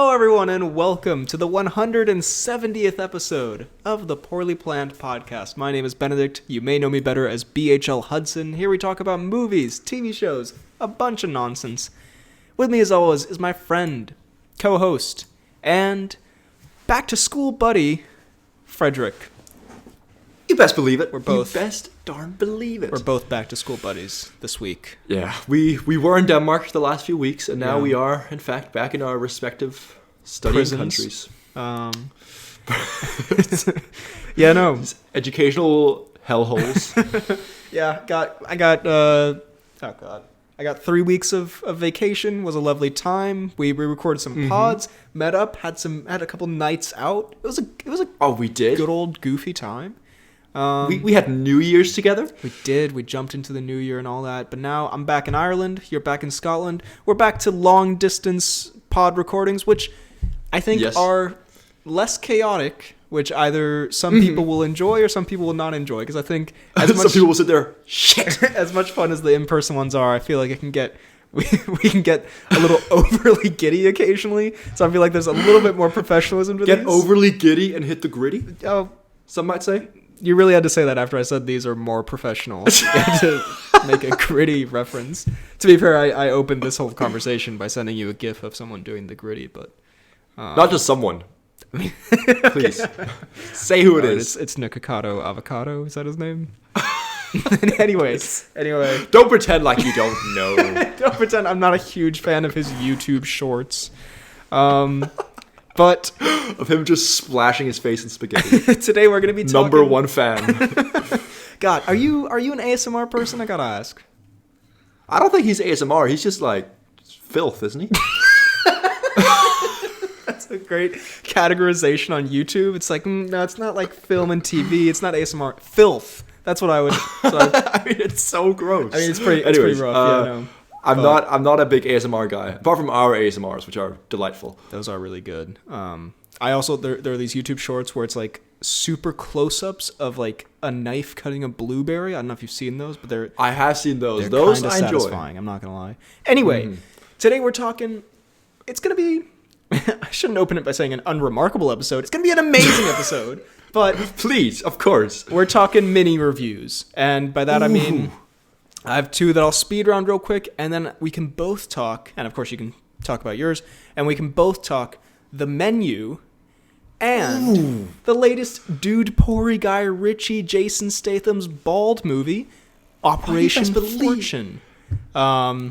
Hello, everyone, and welcome to the 170th episode of the Poorly Planned Podcast. My name is Benedict. You may know me better as BHL Hudson. Here we talk about movies, TV shows, a bunch of nonsense. With me, as always, is my friend, co-host, and back-to-school buddy, Frederick. You best believe it. We're both. You best darn believe it. We're both back-to-school buddies this week. Yeah, we were in Denmark the last few weeks, and now we are, in fact, back in our respective studying countries. Yeah, no. Educational hellholes. Yeah, I got 3 weeks of vacation. Was a lovely time. We recorded some pods, met up, had a couple nights out. It was a we did good old goofy time. We had New Year's together. We did. We jumped into the new year and all that. But now I'm back in Ireland. You're back in Scotland. We're back to long distance pod recordings, which I think are less chaotic. Which either some people will enjoy or some people will not enjoy. Because I think some people will sit there, shit. As much fun as the in-person ones are, I feel like it can get we can get a little overly giddy occasionally. So I feel like there's a little bit more professionalism to Get these. overly giddy and hit the gritty. Oh, some might say. You really had to say that after I said these are more professional. You had to make a gritty reference. To be fair, I opened this whole conversation by sending you a gif of someone doing the gritty, but not just someone. Please say who it is. It's Nikocado Avocado. Is that his name? Anyway, don't pretend like you don't know. Don't pretend I'm not a huge fan of his YouTube shorts. But of him just splashing his face in spaghetti. Today we're going to be talking... Number one fan. God, are you an ASMR person? I gotta ask. I don't think he's ASMR. He's just like filth, isn't he? That's a great categorization on YouTube. It's like, no, it's not like film and TV. It's not ASMR. Filth. That's what I would... I mean, it's so gross. I mean, it's pretty rough. Yeah, no. I'm not a big ASMR guy, apart from our ASMRs, which are delightful. Those are really good. I also there are these YouTube shorts where it's like super close-ups of like a knife cutting a blueberry. I don't know if you've seen those, but I have seen those. They're Those I enjoy. Satisfying. I'm not gonna lie. Anyway, today we're talking. It's gonna be. I shouldn't open it by saying an unremarkable episode. It's gonna be an amazing episode. But please, of course, we're talking mini reviews, and by that I mean. I have two that I'll speed around real quick, and then we can both talk, and of course you can talk about yours, and we can both talk the menu and the latest Dude Pori Guy Ritchie Jason Statham's bald movie, Operation Fortune. And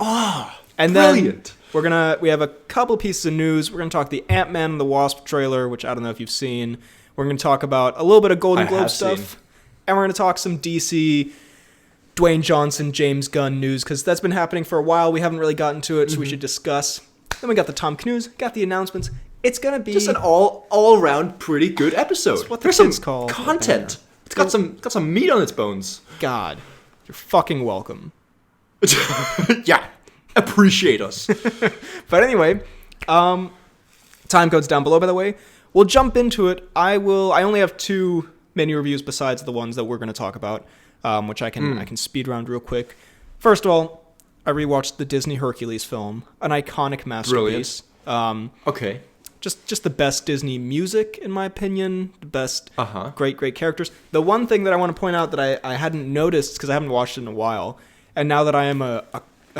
brilliant. Then we have a couple pieces of news. We're gonna talk the Ant-Man and the Wasp trailer, which I don't know if you've seen. We're gonna talk about a little bit of Golden Globe stuff, and we're gonna talk some DC. Dwayne Johnson, James Gunn news, because that's been happening for a while. We haven't really gotten to it, so we should discuss. Then we got the Cnews, got the announcements. It's going to be... just an all-around pretty good episode. That's what the kids call content. It's got some meat on its bones. God, you're fucking welcome. Yeah, appreciate us. But anyway, Timecodes down below, by the way. We'll jump into it. I only have two mini reviews besides the ones that we're going to talk about. Which I can speed around real quick. First of all, I rewatched the Disney Hercules film, an iconic masterpiece. Brilliant. Okay. Just the best Disney music, in my opinion. The best great characters. The one thing that I want to point out that I hadn't noticed, because I haven't watched it in a while, and now that I am a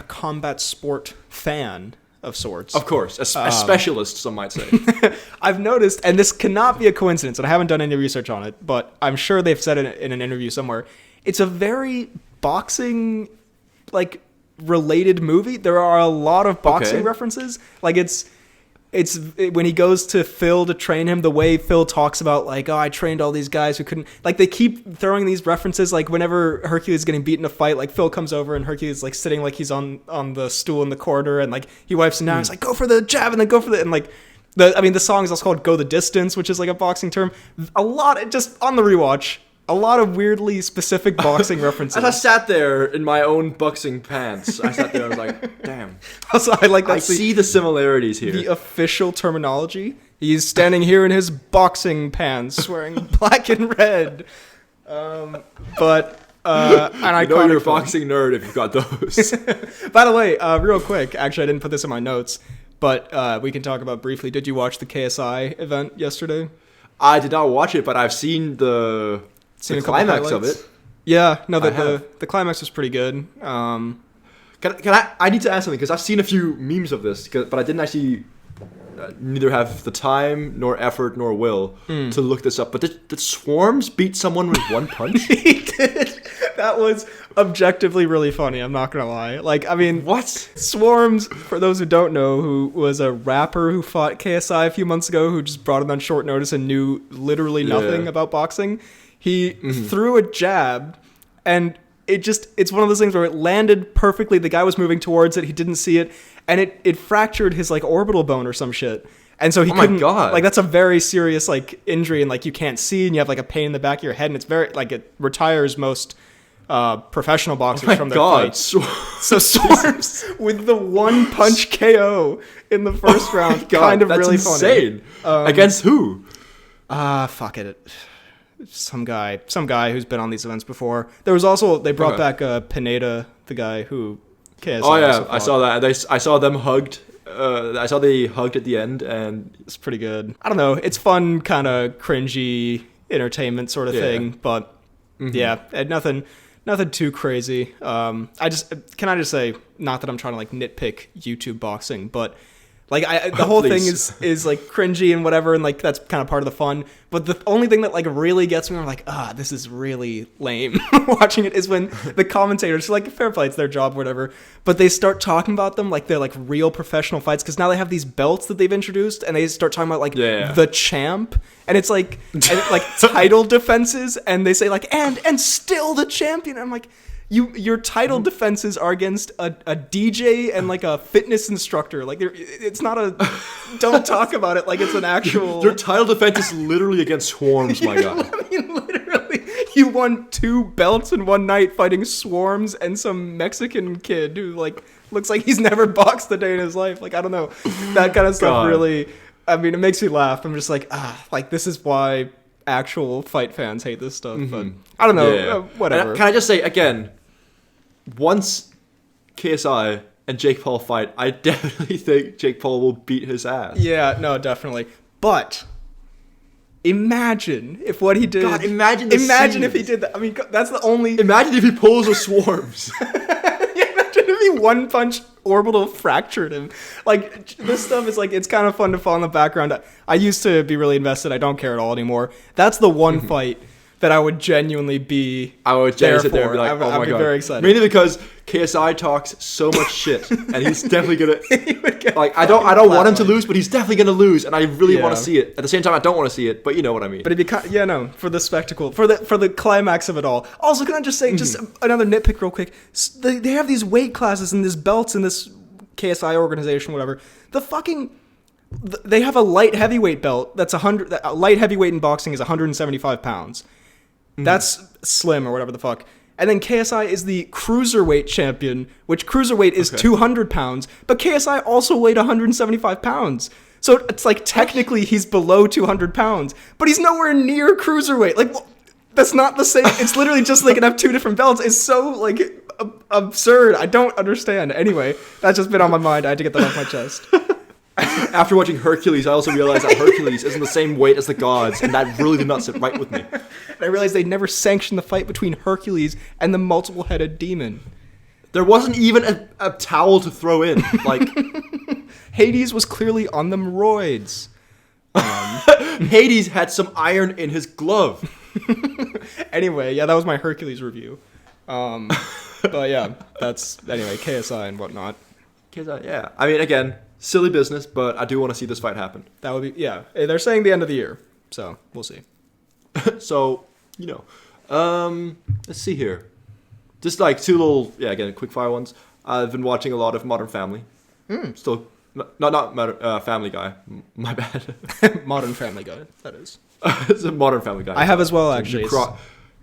combat sport fan of sorts. Of course. A specialist, some might say. I've noticed, and this cannot be a coincidence, and I haven't done any research on it, but I'm sure they've said it in an interview somewhere. It's a very boxing, like, related movie. There are a lot of boxing references. Like, it's when he goes to Phil to train him, the way Phil talks about, like, oh, I trained all these guys who couldn't... Like, they keep throwing these references, like, whenever Hercules is getting beaten in a fight, like, Phil comes over and Hercules is, like, sitting like he's on the stool in the corner, and, like, he wipes him down. He's like, go for the jab, and then go for the... And, like... the song is also called Go the Distance, which is, like, a boxing term. A lot... Just on the rewatch... A lot of weirdly specific boxing references. As I sat there in my own boxing pants, I sat there and I was like, damn. Also, I see the similarities here. The official terminology. He's standing here in his boxing pants, wearing black and red. And I know you're a boxing nerd if you've got those. By the way, real quick, actually I didn't put this in my notes, But we can talk about briefly. Did you watch the KSI event yesterday? I did not watch it, but I've seen the climax of it. Yeah, no, the climax was pretty good. Can I need to ask something, because I've seen a few memes of this, but I didn't actually neither have the time nor effort nor will to look this up. But did Swarms beat someone with one punch? He did. That was objectively really funny. I'm not gonna lie. Like, I mean, what? Swarms, for those who don't know, who was a rapper who fought KSI a few months ago, who just brought it on short notice and knew literally nothing about boxing. He threw a jab, and it's one of those things where it landed perfectly. The guy was moving towards it. He didn't see it, and it fractured his like orbital bone or some shit. And so he couldn't. Oh my God. Like, that's a very serious like injury, and like you can't see, and you have like a pain in the back of your head, and it's very like it retires most professional boxers from their fights. So Swarms with the one punch KO in the first round, kind of really insane. Funny. Against who? Fuck it. Some guy who's been on these events before. There was also, they brought back Pineda, the guy who KSI. Oh yeah, I saw that. I saw them hugged. I saw they hugged at the end, and it's pretty good. I don't know. It's fun, kind of cringy entertainment sort of thing, but yeah, nothing too crazy. Can I just say, not that I'm trying to like nitpick YouTube boxing, but like the whole thing is like cringy and whatever, and like that's kind of part of the fun. But the only thing that like really gets me, I'm like, this is really lame watching it, is when the commentators, like, fair play, it's their job, whatever, but they start talking about them like they're like real professional fights, because now they have these belts that they've introduced, and they start talking about like the champ, and it's like title defenses, and they say like and still the champion. I'm like, your title defenses are against a DJ and like a fitness instructor. Like, it's not a. Don't talk about it like it's an actual. Your title defense is literally against Swarms, my guy. I mean, literally, you won 2 belts in one night fighting Swarms and some Mexican kid who like looks like he's never boxed a day in his life. Like, I don't know, that kind of stuff really. I mean, it makes me laugh. I'm just like, like, this is why actual fight fans hate this stuff. But I don't know, whatever. Can I just say again? Once KSI and Jake Paul fight, I definitely think Jake Paul will beat his ass. Yeah, no, definitely. But imagine if what he did. God, imagine if he did that. I mean, that's the only. Imagine if he pulls a Swarms. Imagine if he one punch orbital fractured him. Like, this stuff is like, it's kind of fun to follow in the background. I used to be really invested. I don't care at all anymore. That's the one fight that I would genuinely be. I would there sit there and be like, I'd be God. Very excited. Mainly because KSI talks so much shit, and he's definitely gonna. Like, I don't want him to lose, but he's definitely gonna lose, and I really want to see it. At the same time, I don't want to see it, but you know what I mean. But it'd be for the spectacle, for the climax of it all. Also, can I just say, just another nitpick real quick? They have these weight classes and these belts in this KSI organization, whatever. They have a light heavyweight belt that's 100. Light heavyweight in boxing is 175 pounds. That's slim or whatever the fuck. And then KSI is the cruiserweight champion, which cruiserweight is 200 pounds, but KSI also weighed 175 pounds. So it's like technically he's below 200 pounds, but he's nowhere near cruiserweight. Like, that's not the same. It's literally just like, have 2 different belts. It's so like absurd. I don't understand. Anyway, that's just been on my mind. I had to get that off my chest. After watching Hercules, I also realized that Hercules isn't the same weight as the gods, and that really did not sit right with me. I realized they never sanctioned the fight between Hercules and the multiple-headed demon. There wasn't even a towel to throw in. Like, Hades was clearly on them roids. Hades had some iron in his glove. Anyway, yeah, that was my Hercules review. But yeah, that's anyway KSI and whatnot. KSI, yeah. I mean, again, silly business, but I do want to see this fight happen. That would be, yeah. They're saying the end of the year, so we'll see. So, let's see here. Just like 2 little, again, quick fire ones. I've been watching a lot of Modern Family. Still, not Family Guy. My bad. Modern Family Guy, that is. It's a Modern Family Guy. I have as well, actually.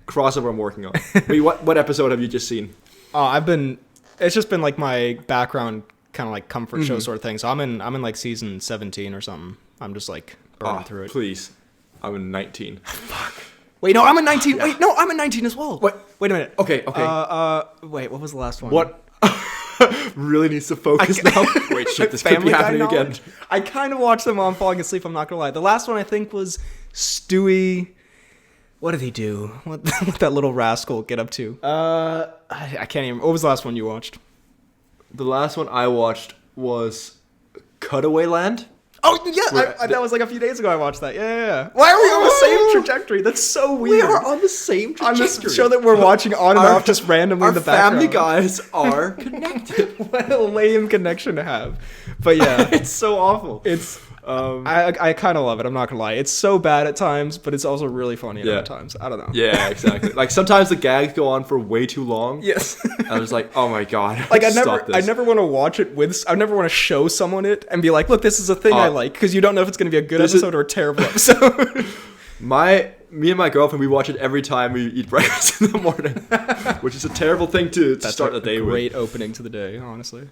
Crossover I'm working on. Wait, what episode have you just seen? It's just been like my background kind of like comfort show sort of thing. So I'm in like season 17 or something. I'm just like burning through it. Please. I'm in 19. Fuck. Wait, no, I'm in 19. Wait, no, I'm in 19 as well. What? Wait a minute. Okay. Wait, what was the last one? What? really needs to focus now. Wait, shit, this could be happening again. I kind of watched them while I'm falling asleep, I'm not gonna lie. The last one I think was Stewie. What did he do? What that little rascal get up to? I can't even. What was the last one you watched? The last one I watched was Cutaway Land. Oh, yeah, that was like a few days ago I watched that. Yeah. Why are we on the same trajectory? That's so weird. We are on the same trajectory. On this show that we're watching on and off just randomly in the background. Our Family Guys are connected. What a lame connection to have. But yeah. It's so awful. It's... I kind of love it. I'm not gonna lie. It's so bad at times, but it's also really funny at other times. I don't know. Yeah, exactly. Like sometimes the gags go on for way too long. Yes. I was like, oh my god. Like I never want to watch it with. I never want to show someone it and be like, look, this is a thing I like, because you don't know if it's gonna be a good episode or a terrible episode. Me and my girlfriend, we watch it every time we eat breakfast in the morning, which is a terrible thing to start the day with. Great opening to the day, honestly.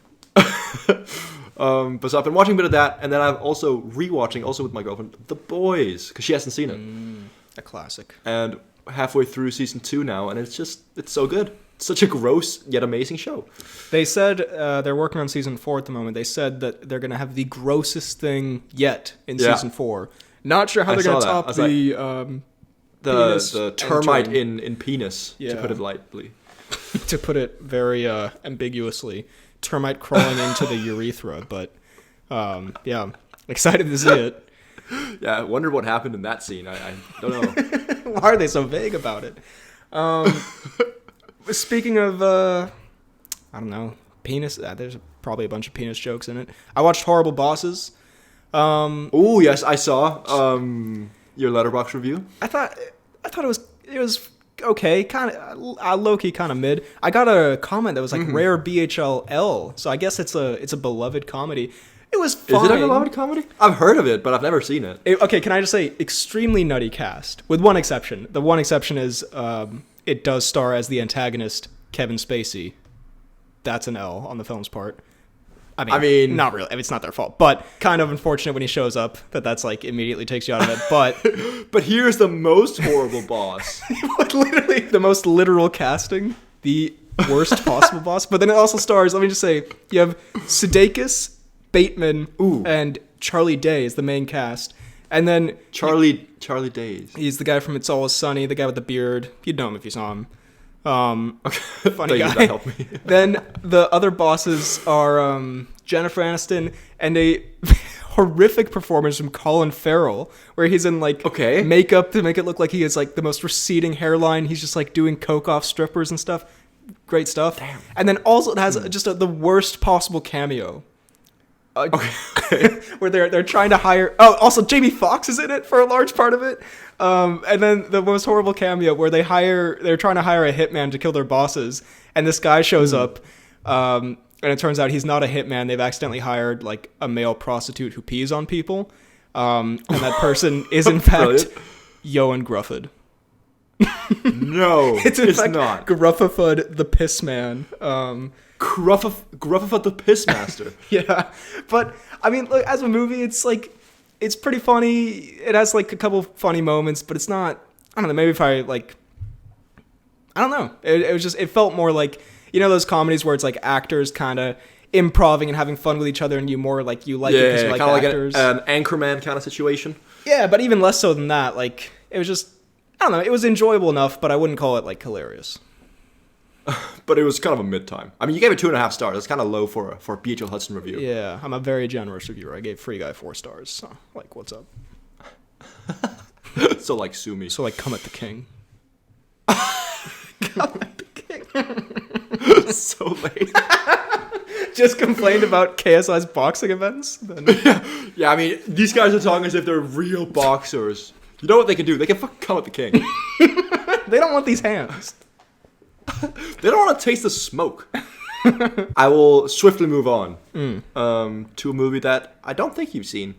But so I've been watching a bit of that, and then I'm also rewatching, also with my girlfriend, The Boys, because she hasn't seen it. A classic. And halfway through season 2 now, and it's so good. It's such a gross yet amazing show. They said they're working on season 4 at the moment. They said that they're going to have the grossest thing yet in season 4. Not sure how they're going to top the termite in penis, to put it lightly. To put it very ambiguously. Termite crawling into the urethra, but yeah, excited to see it. Yeah, I wonder what happened in that scene. I don't know. Why are they so vague about it? Speaking of, I don't know, penis. There's probably a bunch of penis jokes in it. I watched Horrible Bosses. Oh yes, I saw your Letterboxd review. I thought it was okay, kind of low-key, kind of mid. I got a comment that was like rare BHLL, so I guess it's a beloved comedy. It was fine. Is it a beloved comedy? I've heard of it, but I've never seen it. Okay, can I just say, extremely nutty cast, with one exception. The one exception is it does star as the antagonist Kevin Spacey. That's an L on the film's part. I mean, not really. I mean, it's not their fault, but kind of unfortunate when he shows up that's like immediately takes you out of it. But here's the most horrible boss. Literally the most literal casting, the worst possible boss. But then it also stars. Let me just say, you have Sudeikis, Bateman, and Charlie Day is the main cast, and then Charlie Days. He's the guy from It's Always Sunny, the guy with the beard. You'd know him if you saw him. Funny guy. That helped me. Then the other bosses are Jennifer Aniston and a horrific performance from Colin Farrell, where he's in like makeup to make it look like he has like the most receding hairline. He's just like doing coke off strippers and stuff. Great stuff. Damn. And then also it has just the worst possible cameo. Where they're trying to hire. Oh, also Jamie Foxx is in it for a large part of it. And then the most horrible cameo where they're trying to hire a hitman to kill their bosses, and this guy shows up, and it turns out he's not a hitman. They've accidentally hired like a male prostitute who pees on people, and that person is in fact Ioan Gruffud. No, it's not Gruffud the Piss Man. Gruffud the Piss Master. Yeah, but I mean, look, as a movie, it's like it's pretty funny. It has like a couple funny moments, but it's not. I don't know. Maybe if I like, I don't know. It was just. It felt more like, you know, those comedies where it's like actors kind of improving and having fun with each other, and you more like you like it because you like the actors. Like an Anchorman kind of situation. Yeah, but even less so than that. Like it was just. I don't know. It was enjoyable enough, but I wouldn't call it like hilarious. But it was kind of a mid-time. I mean, you gave it 2.5 stars. That's kind of low for a BHL Hudson review. Yeah, I'm a very generous reviewer. I gave Free Guy 4 stars. So, like, what's up? So, like, sue me. So, like, come at the king. Come at the king. So late. Just complained about KSI's boxing events? Then... Yeah, I mean, these guys are talking as if they're real boxers. You know what they can do? They can fucking come at the king. They don't want these hands. They don't want to taste the smoke. I will swiftly move on to a movie that I don't think you've seen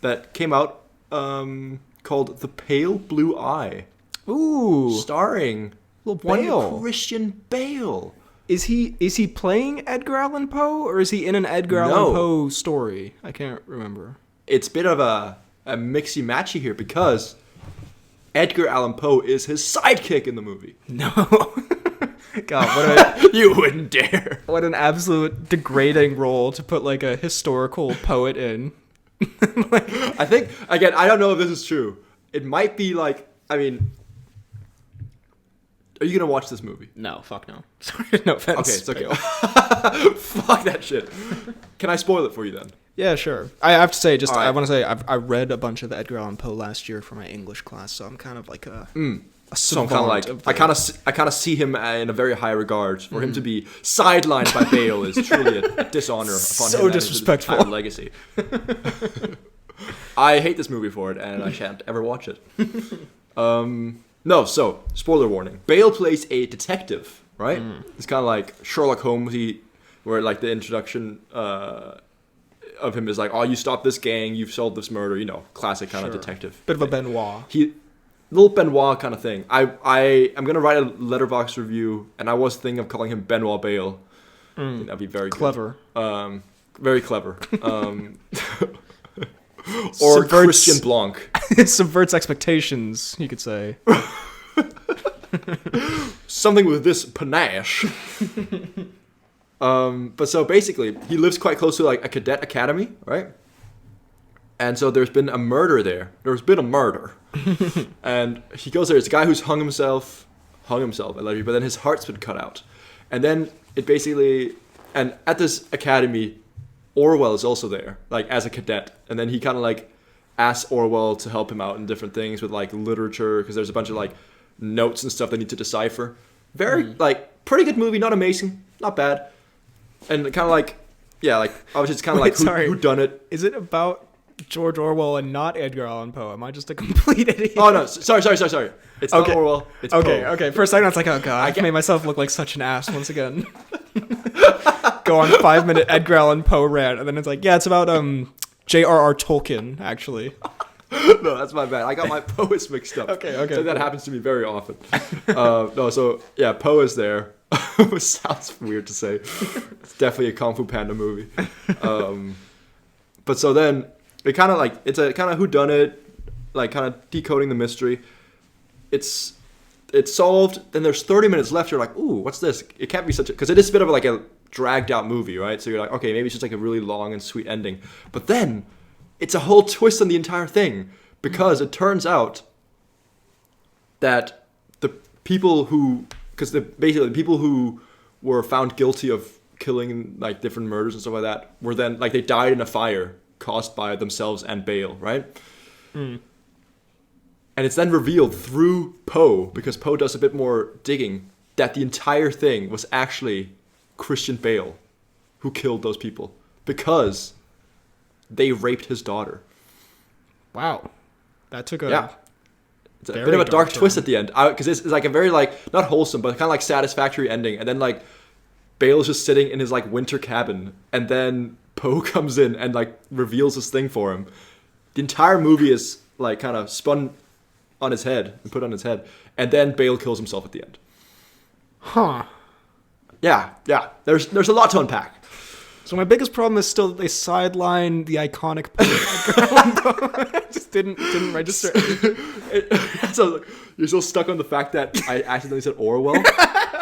that came out called The Pale Blue Eye. Ooh. Starring one Christian Bale. Is he playing Edgar Allan Poe, or is he in an Edgar Allan Poe story? I can't remember. It's a bit of a mixy-matchy here because Edgar Allan Poe is his sidekick in the movie. No. God, You wouldn't dare. what an absolute degrading role to put like a historical poet in. I think, again, I don't know if this is true. It might be like, I mean, are you going to watch this movie? No, fuck no. Sorry, no offense. Okay, it's okay. Fuck that shit. Can I spoil it for you then? Yeah, sure. I have to say, All right. I want to say, I read a bunch of the Edgar Allan Poe last year for my English class, so I'm kind of like a So I'm kind of savant like, of I the- kind of see him in a very high regard. For him to be sidelined by Bale is truly a dishonor upon So him and his disrespectful. entire legacy. I hate this movie for it, and I shan't ever watch it. No, so spoiler warning. Bale plays a detective, right? It's kind of like Sherlock Holmes, where like the introduction of him is like, oh, you stopped this gang, you've solved this murder, you know, classic kind of Sure. detective. Bit of a Benoit. Little Benoit kind of thing. I'm gonna write a letterbox review, and I was thinking of calling him Benoit Bale. I think that'd be very Clever. Good. Very clever. Or Christian Blanc. It subverts expectations, you could say. Something with this panache. But so basically, he lives quite close to like a cadet academy, right? And so there's been a murder there. There's been a murder. And he goes there. It's a guy who's hung himself, allegedly, but then his heart's been cut out. And then it basically, and at this academy, Orwell is also there, like as a cadet. And then he kind of like asks Orwell to help him out in different things with like literature, because there's a bunch of like notes and stuff they need to decipher. Very like pretty good movie, not amazing, not bad. And kind of like, yeah, like obviously it's kind of like who done it. Is it about George Orwell and not Edgar Allan Poe? Am I just a complete idiot? Oh no, sorry. It's not Okay. Orwell. It's Okay, Poe. okay. For a second, I was like, oh god, I made myself look like such an ass once again. Go on 5-minute Edgar Allan Poe rant, and then it's like, yeah, it's about J.R.R. Tolkien, actually. No, that's my bad. I got my poets mixed up. Okay, So that cool. happens to me very often. No, so yeah, Poe is there. Which sounds weird to say. It's definitely a Kung Fu Panda movie. But so then it kind of like it's a kind of whodunit, like kind of decoding the mystery. It's solved. Then there's 30 minutes left. You're like, ooh, what's this? It can't be such a, because it is a bit of like a dragged out movie, right? So you're like, okay, maybe it's just like a really long and sweet ending. But then it's a whole twist on the entire thing, because it turns out that the people who, because basically the people who were found guilty of killing like different murders and stuff like that were then like they died in a fire caused by themselves and Bale, right? And it's then revealed through Poe, because Poe does a bit more digging, that the entire thing was actually Christian Bale who killed those people because they raped his daughter. Wow, that took a Yeah. It's a very bit of a dark dark twist turn. at the end, because it's like a very like not wholesome but kind of like satisfactory ending, and then like Bale's just sitting in his like winter cabin, and then Poe comes in and like reveals this thing for him. The entire movie is like kind of spun on his head and put on his head, and then Bale kills himself at the end. Huh. Yeah. There's a lot to unpack. So my biggest problem is still that they sideline the iconic Edgar Allan Poe. Just didn't register. So you're still stuck on the fact that I accidentally said Orwell.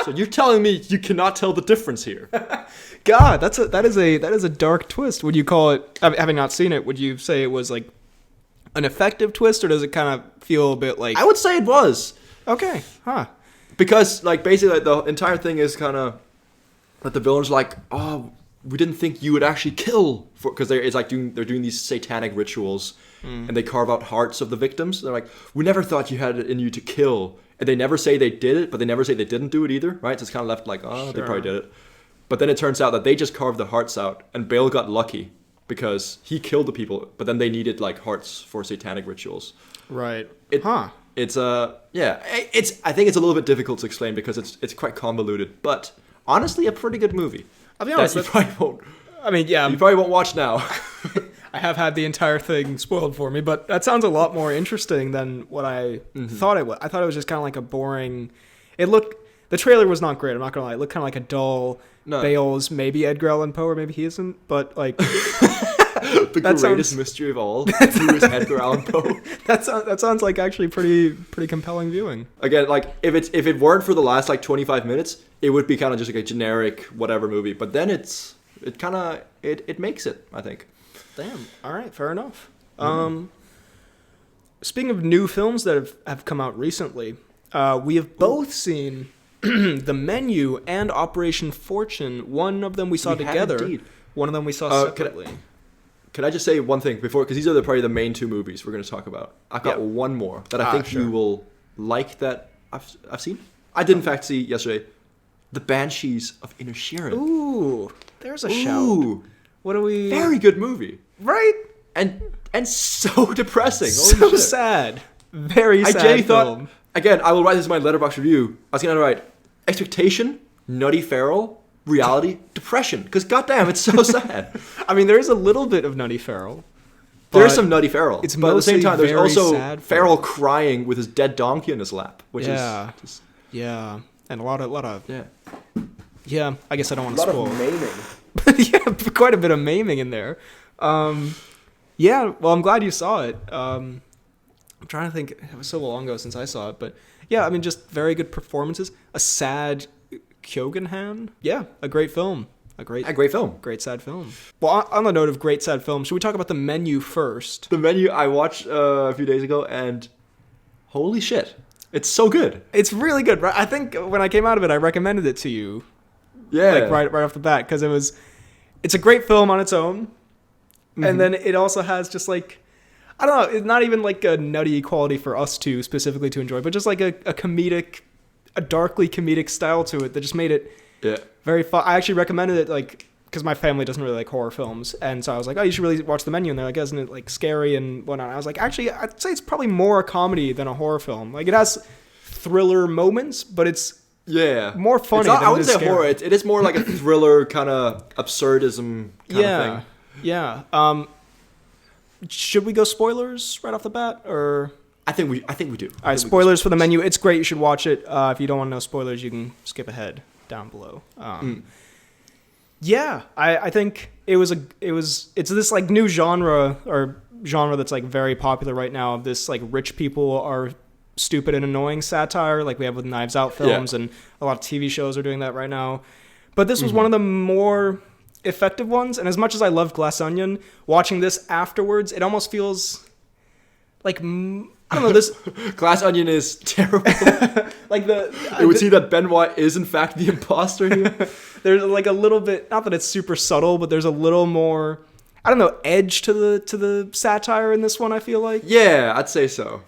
So you're telling me you cannot tell the difference here? God, that is a dark twist. Would you call it, having not seen it, would you say it was like an effective twist, or does it kind of feel a bit like, I would say it was. okay, huh? Because, like, basically, like, the entire thing is kind of that the villain's like, oh, we didn't think you would actually kill, because they're doing these satanic rituals, and they carve out hearts of the victims. They're like, we never thought you had it in you to kill, and they never say they did it, but they never say they didn't do it either, right? So it's kind of left like, oh, they Sure. probably did it. But then it turns out that they just carved the hearts out, and Bale got lucky because he killed the people, but then they needed like hearts for satanic rituals. Right. It's I think it's a little bit difficult to explain because it's quite convoluted, but honestly a pretty good movie. I'll be honest. That you probably won't. I mean, yeah, You probably won't watch now. I have had the entire thing spoiled for me, but that sounds a lot more interesting than what I thought it was. I thought it was just kind of like a boring. The trailer was not great. I'm not gonna lie. It looked kind of like a dull No. Bale's maybe Edgar Allan Poe, or maybe he isn't. But like, The greatest mystery of all. Who is Edgar Allan Poe? That sounds like actually pretty compelling viewing. Again, like if it weren't for the last like 25 minutes, it would be kind of just like a generic whatever movie. But then it makes it, I think. Damn. All right. Fair enough. Speaking of new films that have come out recently, we have both seen The Menu and Operation Fortune. One of them we saw together. Indeed. One of them we saw separately. Can I just say one thing before? Because these are probably the main two movies we're going to talk about. I've got one more that I think you will like that I've seen. I did in fact see yesterday. The Banshees of Inisherin. Ooh, there's a shout. What do we? Very good movie, right? And so depressing. So sad. Very sad. I genuinely thought. Again, I will write this in my letterbox review. I was gonna write expectation, nutty feral, reality, depression. Because goddamn, it's so sad. I mean, there is a little bit of nutty feral. There is some nutty feral. It's but at the same time, there's also sad feral crying with his dead donkey in his lap, which is just, and a lot of yeah. I guess I don't want to spoil. A lot of maiming. Yeah, quite a bit of maiming in there. Yeah, well, I'm glad you saw it. I'm trying to think. It was so long ago since I saw it, but yeah, I mean, just very good performances. A sad Kyogenhan. Yeah, a great film. A great film. Great sad film. Well, on the note of great sad films, should we talk about The Menu first? The Menu I watched a few days ago, and holy shit, it's so good. It's really good. Right? I think when I came out of it, I recommended it to you. Yeah, like right off the bat, because it's a great film on its own, and then it also has just like, I don't know, it's not even like a nutty quality for us two specifically to enjoy, but just like a darkly comedic style to it that just made it very fun. I actually recommended it, like, because my family doesn't really like horror films, and so I was like, oh, you should really watch The Menu, and they're like, isn't it like scary and whatnot? And I was like, actually, I'd say it's probably more a comedy than a horror film. Like, it has thriller moments, but it's more funny. I wouldn't say horror. It is more like a thriller kind of absurdism kind of thing. Yeah. Should we go spoilers right off the bat, or? I think we do. All right, spoilers for The Menu. It's great. You should watch it. If you don't want to know spoilers, you can skip ahead down below. Yeah, I think it's this like new genre that's like very popular right now. This like rich people are stupid and annoying satire, like we have with Knives Out films, and a lot of TV shows are doing that right now. But this was one of the more effective ones, and as much as I love Glass Onion, watching this afterwards, it almost feels like, I don't know, this Glass Onion is terrible. Like it would see that Benoit is in fact the imposter here. There's like a little bit, not that it's super subtle, but there's a little more, I don't know, edge to the satire in this one, I feel like. Yeah, I'd say so.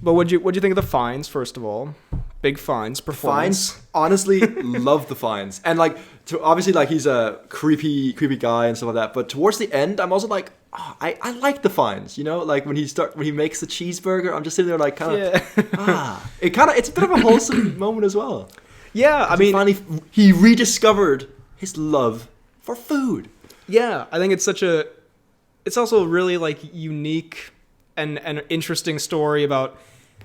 But what'd you think of the Fiennes, first of all? Big Fiennes performance. Fiennes, honestly, love the Fiennes. And like, obviously, like he's a creepy guy and stuff like that. But towards the end, I'm also like, oh, I like the Fiennes. You know, like when he makes the cheeseburger, I'm just sitting there like kind of, it's a bit of a wholesome moment as well. Yeah, I mean, finally he rediscovered his love for food. Yeah, I think it's also a really like unique and an interesting story about,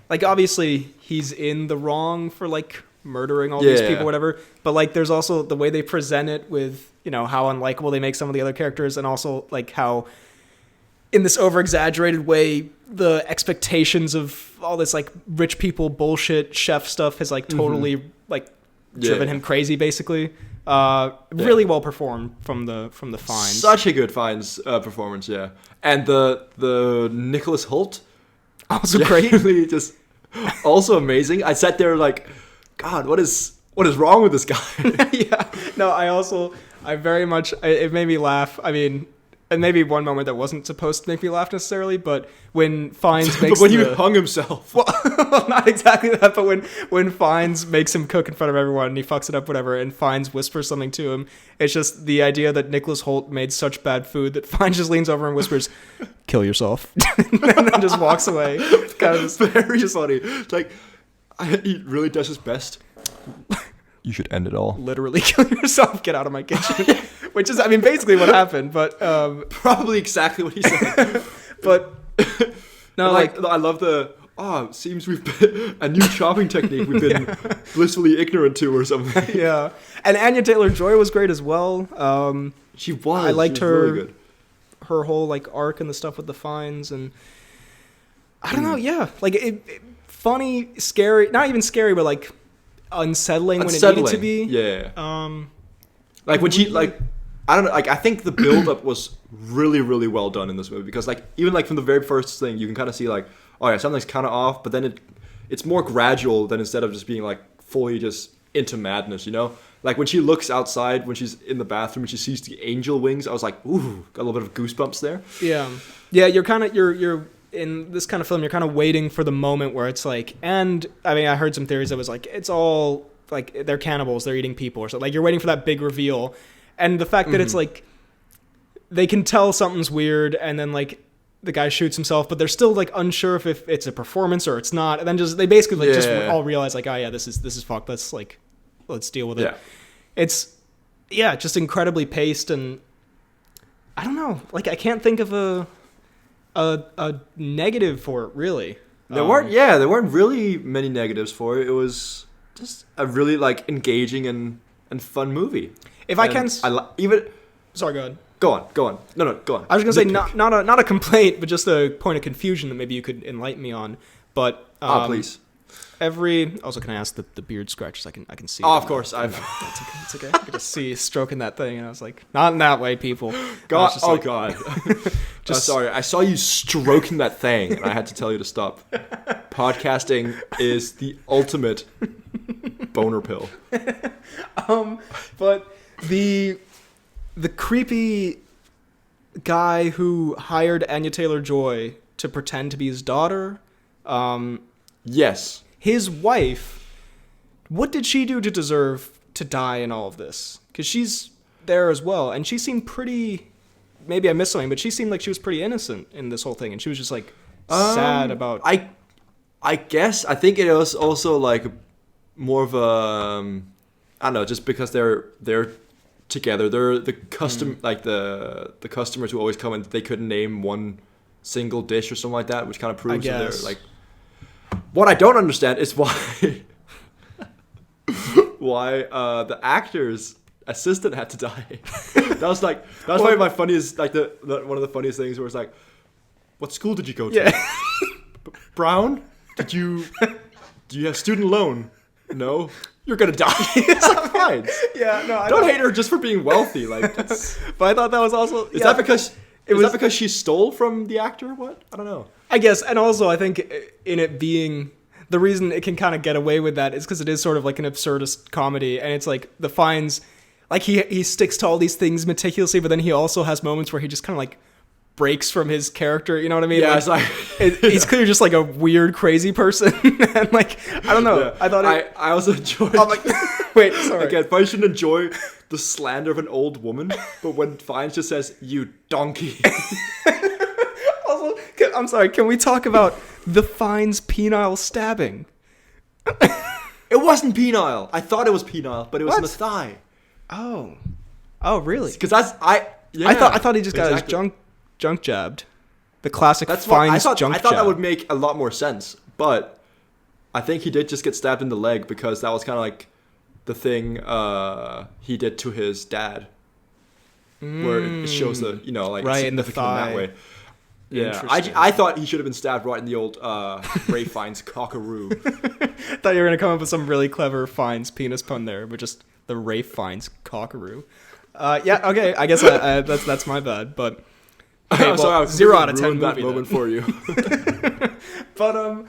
like, obviously he's in the wrong for like murdering all these people, whatever. But like, there's also the way they present it with, you know, how unlikable they make some of the other characters, and also like how, in this over exaggerated way, the expectations of all this like rich people bullshit chef stuff has like totally like driven him crazy, basically. Really well performed from the Fiennes. Such a good Fiennes performance, yeah. And the Nicholas Hoult, also great. Just also amazing. I sat there like, God, what is wrong with this guy? Yeah. No, it made me laugh. I mean, and maybe one moment that wasn't supposed to make me laugh necessarily, but when Fiennes makes he hung himself. Well, not exactly that, but when Fiennes makes him cook in front of everyone and he fucks it up, whatever, and Fiennes whispers something to him, it's just the idea that Nicholas Hoult made such bad food that Fiennes just leans over and whispers, "Kill yourself," and then just walks away. It's kind of just very funny. It's like, he really does his best. You should end it all. Literally kill yourself. Get out of my kitchen. Which is, I mean, basically what happened, but probably exactly what he said. But no, like I love it seems we've been a new chopping technique we've been blissfully ignorant to or something. Yeah. And Anya Taylor-Joy was great as well. She was. I liked her. Really good. her whole like arc and the stuff with the fines, and I don't know, yeah, like it funny, scary, not even scary, but like unsettling when it needed to be. Yeah. Like when she like, I don't know, like I think the build up was really, really well done in this movie, because like even like from the very first thing you can kind of see like, oh yeah, something's kind of off, but then it's more gradual than instead of just being like fully just into madness, you know? Like when she looks outside, when she's in the bathroom and she sees the angel wings, I was like, ooh, got a little bit of goosebumps there. Yeah, you're in this kind of film, you're kind of waiting for the moment where it's like, and I mean, I heard some theories that was like, it's all like they're cannibals, they're eating people or something. Like you're waiting for that big reveal, and the fact that it's like they can tell something's weird, and then like the guy shoots himself, but they're still like unsure if it's a performance or it's not, and then just they basically like just all realize like, oh yeah, this is fucked. Let's deal with it. Yeah. It's just incredibly paced, and I don't know, like I can't think of a negative for it really. There weren't really many negatives for it. It was just a really like engaging and fun movie. If I can, even. Sorry, go ahead. Go on. No, go on. I was gonna say not a complaint, but just a point of confusion that maybe you could enlighten me on. But please. Also, can I ask the beard scratches? I can see. Oh, of course. It's okay. I could just see stroking that thing, and I was like, not in that way, people. God. Sorry. I saw you stroking that thing, and I had to tell you to stop. Podcasting is the ultimate boner pill. But the creepy guy who hired Anya Taylor-Joy to pretend to be his daughter. Yes. His wife, what did she do to deserve to die in all of this? Because she's there as well, and she seemed pretty, maybe I missed something, but she seemed like she was pretty innocent in this whole thing, and she was just like sad about... I guess, I think it was also like more of a, I don't know, just because they're together, they're the like the customers who always come and they couldn't name one single dish or something like that, which kind of proves that they're like... What I don't understand is why the actor's assistant had to die. That was probably my funniest, like one of the funniest things where it's like, what school did you go to? Yeah. Brown? Do you have student loan? No. You're gonna die. It's like, fine. Yeah, no, I don't hate her just for being wealthy. Like, but I thought that was also is that because she stole from the actor? What? I don't know. I guess, and also I think in it being the reason it can kind of get away with that is because it is sort of like an absurdist comedy, and it's like the fines, like he sticks to all these things meticulously, but then he also has moments where he just kind of like breaks from his character. You know what I mean? Yeah, like, it's like he's clearly just like a weird, crazy person, and like I don't know. Yeah. I thought I also enjoyed. I'm like, wait, sorry. Again, probably shouldn't enjoy the slander of an old woman, but when Fines just says "you donkey." Also, I'm sorry. Can we talk about the Fines penile stabbing? It wasn't penile. I thought it was penile, but it was in the thigh. Oh, really? Because I thought he just got his junk jabbed. The classic Fines junk jab. I thought that would make a lot more sense, but I think he did just get stabbed in the leg because that was kind of like the thing he did to his dad, where it shows the right in the thigh. In that way. Yeah, I thought he should have been stabbed right in the old Ray Fiennes cockaroo. Thought you were gonna come up with some really clever Fiennes penis pun there, but just the Ray Fiennes cockaroo. Yeah, okay, I guess that's my bad, but okay, well, sorry, 0 out of 10 that movie moment for you. But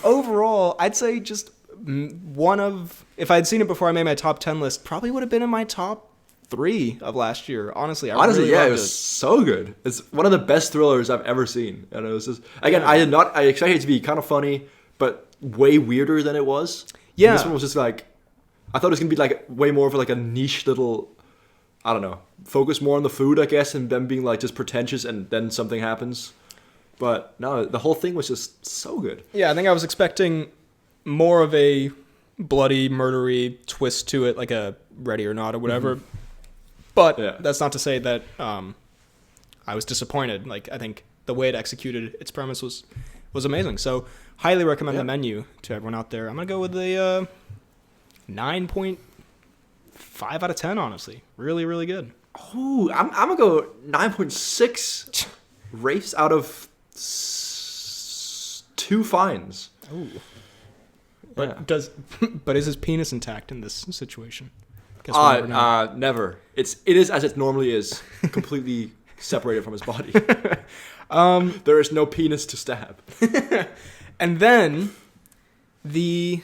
overall, I'd say just one of, if I'd seen it before I made my top 10 list, probably would have been in my top 3 of last year. Honestly, I really loved it was so good. It's one of the best thrillers I've ever seen, and it was just again, I expected it to be kind of funny, but way weirder than it was. Yeah, and this one was just like, I thought it was gonna be like way more of like a niche little, I don't know, focus more on the food, I guess, and them being like just pretentious, and then something happens. But no, the whole thing was just so good. Yeah, I think I was expecting more of a bloody, murdery twist to it, like a Ready or Not or whatever. Mm-hmm. But that's not to say that I was disappointed. Like, I think the way it executed its premise was amazing. So, highly recommend The Menu to everyone out there. I'm going to go with a 9.5 out of 10, honestly. Really, really good. Oh, I'm gonna go 9.6 wraiths out of 2 fines. Oh. But but is his penis intact in this situation? Guess we'll never know. Never. It is as it normally is, completely separated from his body. There is no penis to stab. And then the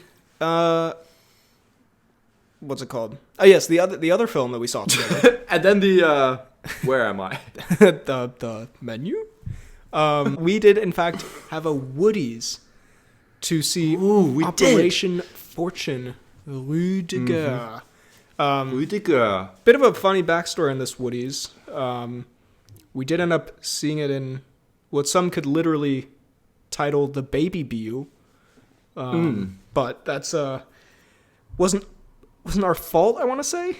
what's it called? Oh yes, the other film that we saw together. And then the where am I? the menu. We did in fact have a Woody's to see Operation Fortune, Rue de Guerre. Rue de Guerre. Bit of a funny backstory in this Woody's. We did end up seeing it in what some could literally title the Baby View. But that's wasn't our fault, I want to say.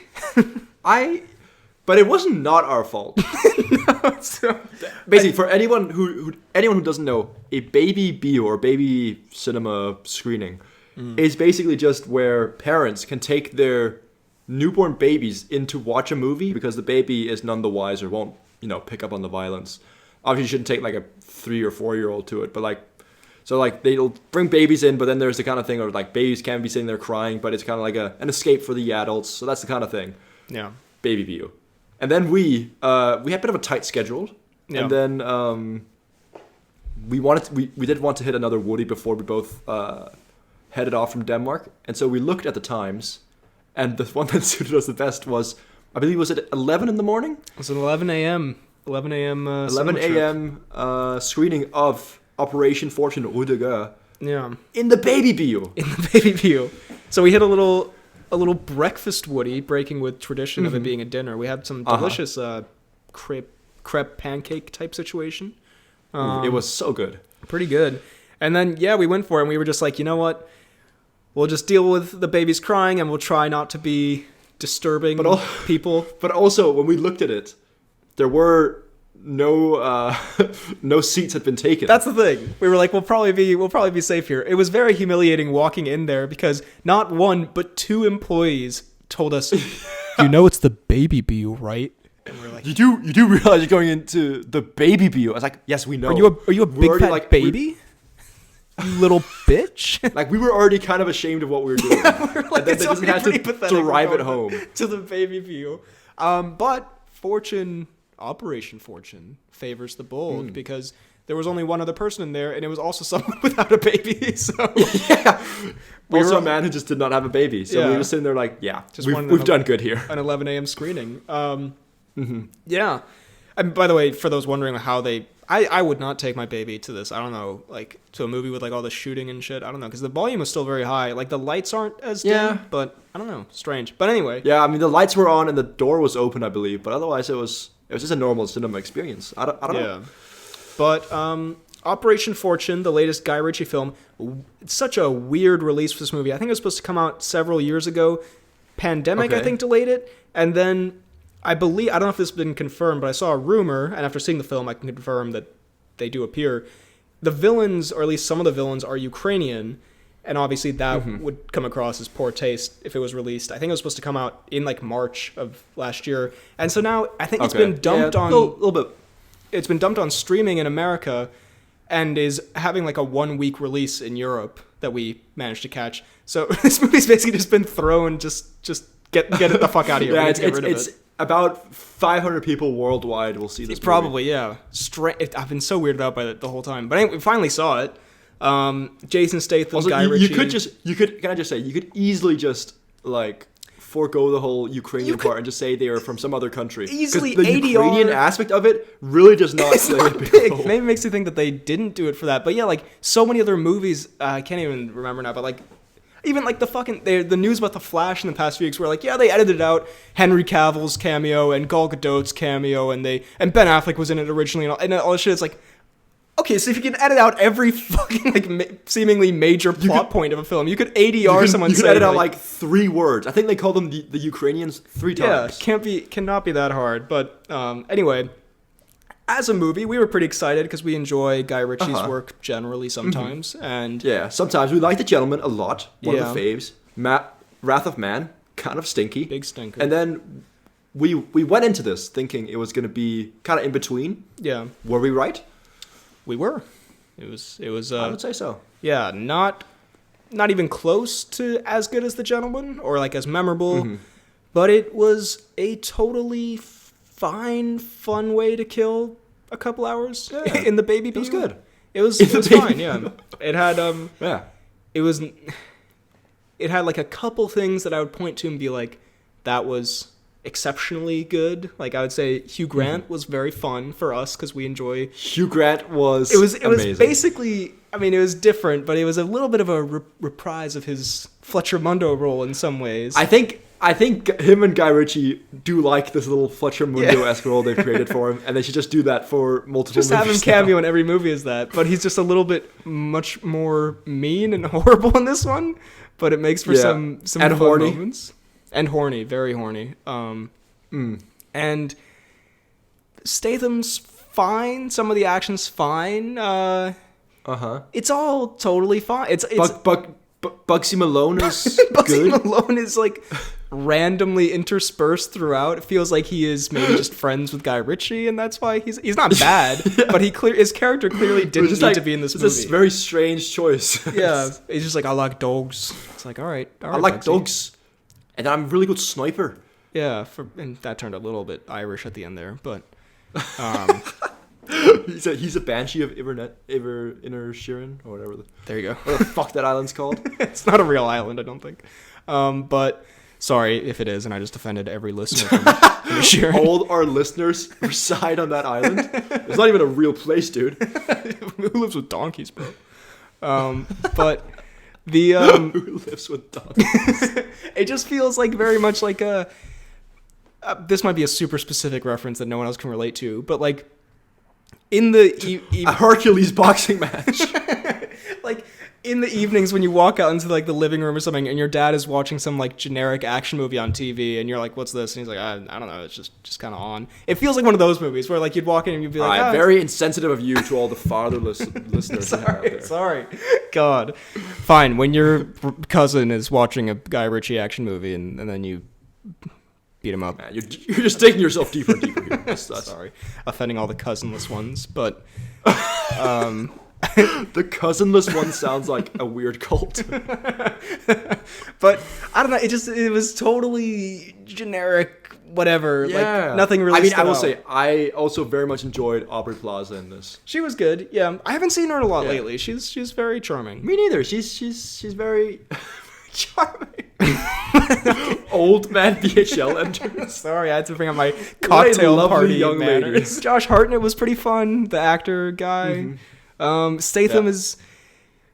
But it wasn't not our fault. No, so, basically, for anyone who doesn't know, a baby bio or baby cinema screening is basically just where parents can take their newborn babies in to watch a movie because the baby is none the wiser, won't pick up on the violence. Obviously, you shouldn't take like a 3 or 4 year old to it, but they'll bring babies in, but then there's the kind of thing where like babies can be sitting there crying, but it's kind of like an escape for the adults. So that's the kind of thing. Yeah. Baby view. And then we had a bit of a tight schedule. Yeah. And then we did want to hit another Woody before we both headed off from Denmark. And so we looked at the times, and the one that suited us the best was, I believe, was it 11 in the morning? It was an 11 a.m. 11 a.m. 11 a.m. Screening of Operation Fortune Rue de Guerre. Yeah. In the baby view. In the baby view. So we hit a little breakfast Woody, breaking with tradition of it being a dinner. We had some delicious crepe pancake type situation. It was so good. Pretty good. And then, yeah, we went for it, and we were just like, you know what? We'll just deal with the babies crying, and we'll try not to be disturbing people. But also, when we looked at it, there were no seats had been taken. That's the thing. We were like, we'll probably be safe here. It was very humiliating walking in there because not one but 2 employees told us, you know it's the baby view, right? And we're like, you do realize you're going into the baby view. I was like, yes, we know. Are you a big fat baby? You little bitch. Like, we were already kind of ashamed of what we were doing. Yeah, we were like, and then they just had to drive it home to the baby view. But Operation Fortune favors the bold because there was only one other person in there, and it was also someone without a baby. So yeah, also a man who just did not have a baby. So we were just sitting there like, we've done good here. An 11 a.m. screening. Yeah. And by the way, for those wondering how I would not take my baby to this. I don't know, like to a movie with like all the shooting and shit. I don't know, because the volume was still very high. Like the lights aren't as dim, but I don't know, strange. But anyway. Yeah, I mean the lights were on and the door was open, I believe, but otherwise it was just a normal cinema experience. I don't know. But Operation Fortune, the latest Guy Ritchie film, it's such a weird release for this movie. I think it was supposed to come out several years ago. Pandemic, I think, delayed it. And then I don't know if this has been confirmed, but I saw a rumor, and after seeing the film, I can confirm that they do appear. The villains, or at least some of the villains, are Ukrainian, and obviously that would come across as poor taste if it was released. I think it was supposed to come out in like March of last year, and so now I think it's been dumped on a little bit. It's been dumped on streaming in America, and is having like a 1-week release in Europe that we managed to catch. So this movie's basically just been thrown. Just get it the fuck out of here. Yeah, it's about 500 people worldwide will see this movie. Probably, yeah. I've been so weirded out by it the whole time. But anyway, we finally saw it. Jason Statham, also, Guy Ritchie. Can I just say, you could easily just, like, forego the whole Ukrainian part and just say they are from some other country. Easily the ADR. Ukrainian aspect of it really does not play a big role. Maybe it makes you think that they didn't do it for that. But yeah, like, so many other movies, I can't even remember now, but like, even like the news about The Flash in the past few weeks were like, yeah, they edited out Henry Cavill's cameo and Gal Gadot's cameo, and Ben Affleck was in it originally, and all this shit. It's like, okay, so if you can edit out every fucking like seemingly major plot point of a film, you could ADR someone. You could edit out like 3 words. I think they call them the Ukrainians 3 times. Yeah, cannot be that hard. But anyway, as a movie, we were pretty excited because we enjoy Guy Ritchie's work generally sometimes. And yeah, sometimes we like The Gentleman a lot. One of the faves. Wrath of Man, kind of stinky. Big stinker. And then we went into this thinking it was going to be kind of in between. Yeah. Were we right? We were. It was. I would say so. Yeah, not even close to as good as The Gentleman or like as memorable, but it was a totally fine, fun way to kill a couple hours in the baby. It was good. It was fine. Yeah, it had yeah. It had like a couple things that I would point to and be like, that was exceptionally good. Like I would say Hugh Grant was very fun for us because we enjoy. Hugh Grant was It was amazing. basically, I mean, it was different, but it was a little bit of a reprise of his Fletcher Mundo role in some ways. I think him and Guy Ritchie do like this little Fletcher Mundo-esque role they've created for him, and they should just do that for multiple movies. Just have him cameo in every movie as that, but he's just a little bit much more mean and horrible in this one, but it makes for some and fun horny moments. And horny, very horny. And Statham's fine. Some of the action's fine. It's all totally fine. It's Bugsy Malone is Bugsy good. Malone is like randomly interspersed throughout. It feels like he is maybe just friends with Guy Ritchie, and that's why he's not bad. But his character clearly didn't need to be in this movie. It's a very strange choice. Yeah, he's just like, I like dogs. It's like, all right, I like Bugsy. dogs, and I'm a really good sniper. Yeah, and that turned a little bit Irish at the end there, but he's a Banshee of Inisherin or whatever. There you go. What the fuck that island's called? It's not a real island, I don't think. But sorry if it is, and I just offended every listener from Inisherin. All our listeners reside on that island. It's not even a real place, dude. Who lives with donkeys, bro? But the who lives with donkeys? It just feels like very much like a. This might be a super specific reference that no one else can relate to, but like in the a Hercules boxing match. Like in the evenings when you walk out into like the living room or something, and your dad is watching some like generic action movie on TV, and you're like, "What's this?" And he's like, "I don't know. It's just kind of on." It feels like one of those movies where like you'd walk in and you'd be like, very insensitive of you to all the fatherless listeners. Sorry, God. Fine. When your cousin is watching a Guy Ritchie action movie, and then you beat him up. Man, you're just taking yourself deeper and deeper here. That's Sorry, offending all the cousinless ones, but the cousinless one sounds like a weird cult. But I don't know. It was totally generic. Whatever. Yeah. Like nothing really. I mean, stood I will out. say I also very much enjoyed Aubrey Plaza in this. She was good. Yeah, I haven't seen her a lot lately. She's very charming. Me neither. She's very charming. Old man VHL enters. Sorry, I had to bring up my cocktail lovely party young manners. ladies. Josh Hartnett was pretty fun. The actor guy. Statham is.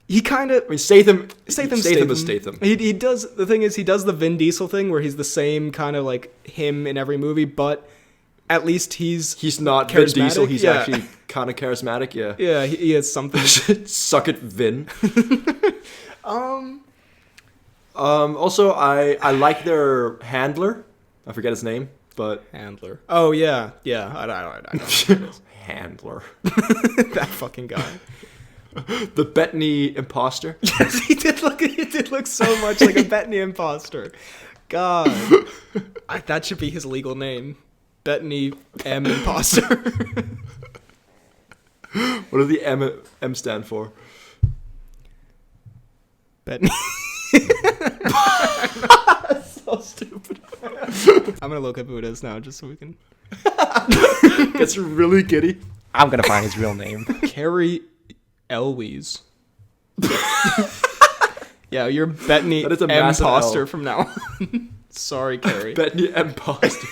He kind of. I mean, Statham is Statham. He does. The thing is, he does the Vin Diesel thing where he's the same kind of like him in every movie, but at least he's not Vin charismatic. Diesel. He's Yeah. actually kind of charismatic. Yeah. Yeah, he has something. Suck it, Vin. Also, I like their handler. I forget his name, but Handler. Oh yeah. I don't. handler. That fucking guy. The Bettany imposter. Yes, he did look so much like a Bettany imposter. God, that should be his legal name, Bettany M imposter. What does the M stand for? Bettany. So stupid. I'm gonna look up who it is now, just so we can. Gets really giddy. I'm gonna find his real name. Carrie Elwes. Yeah, you're Bettany That is a massive imposter L. from now on. Sorry, Carrie. Bettany imposter.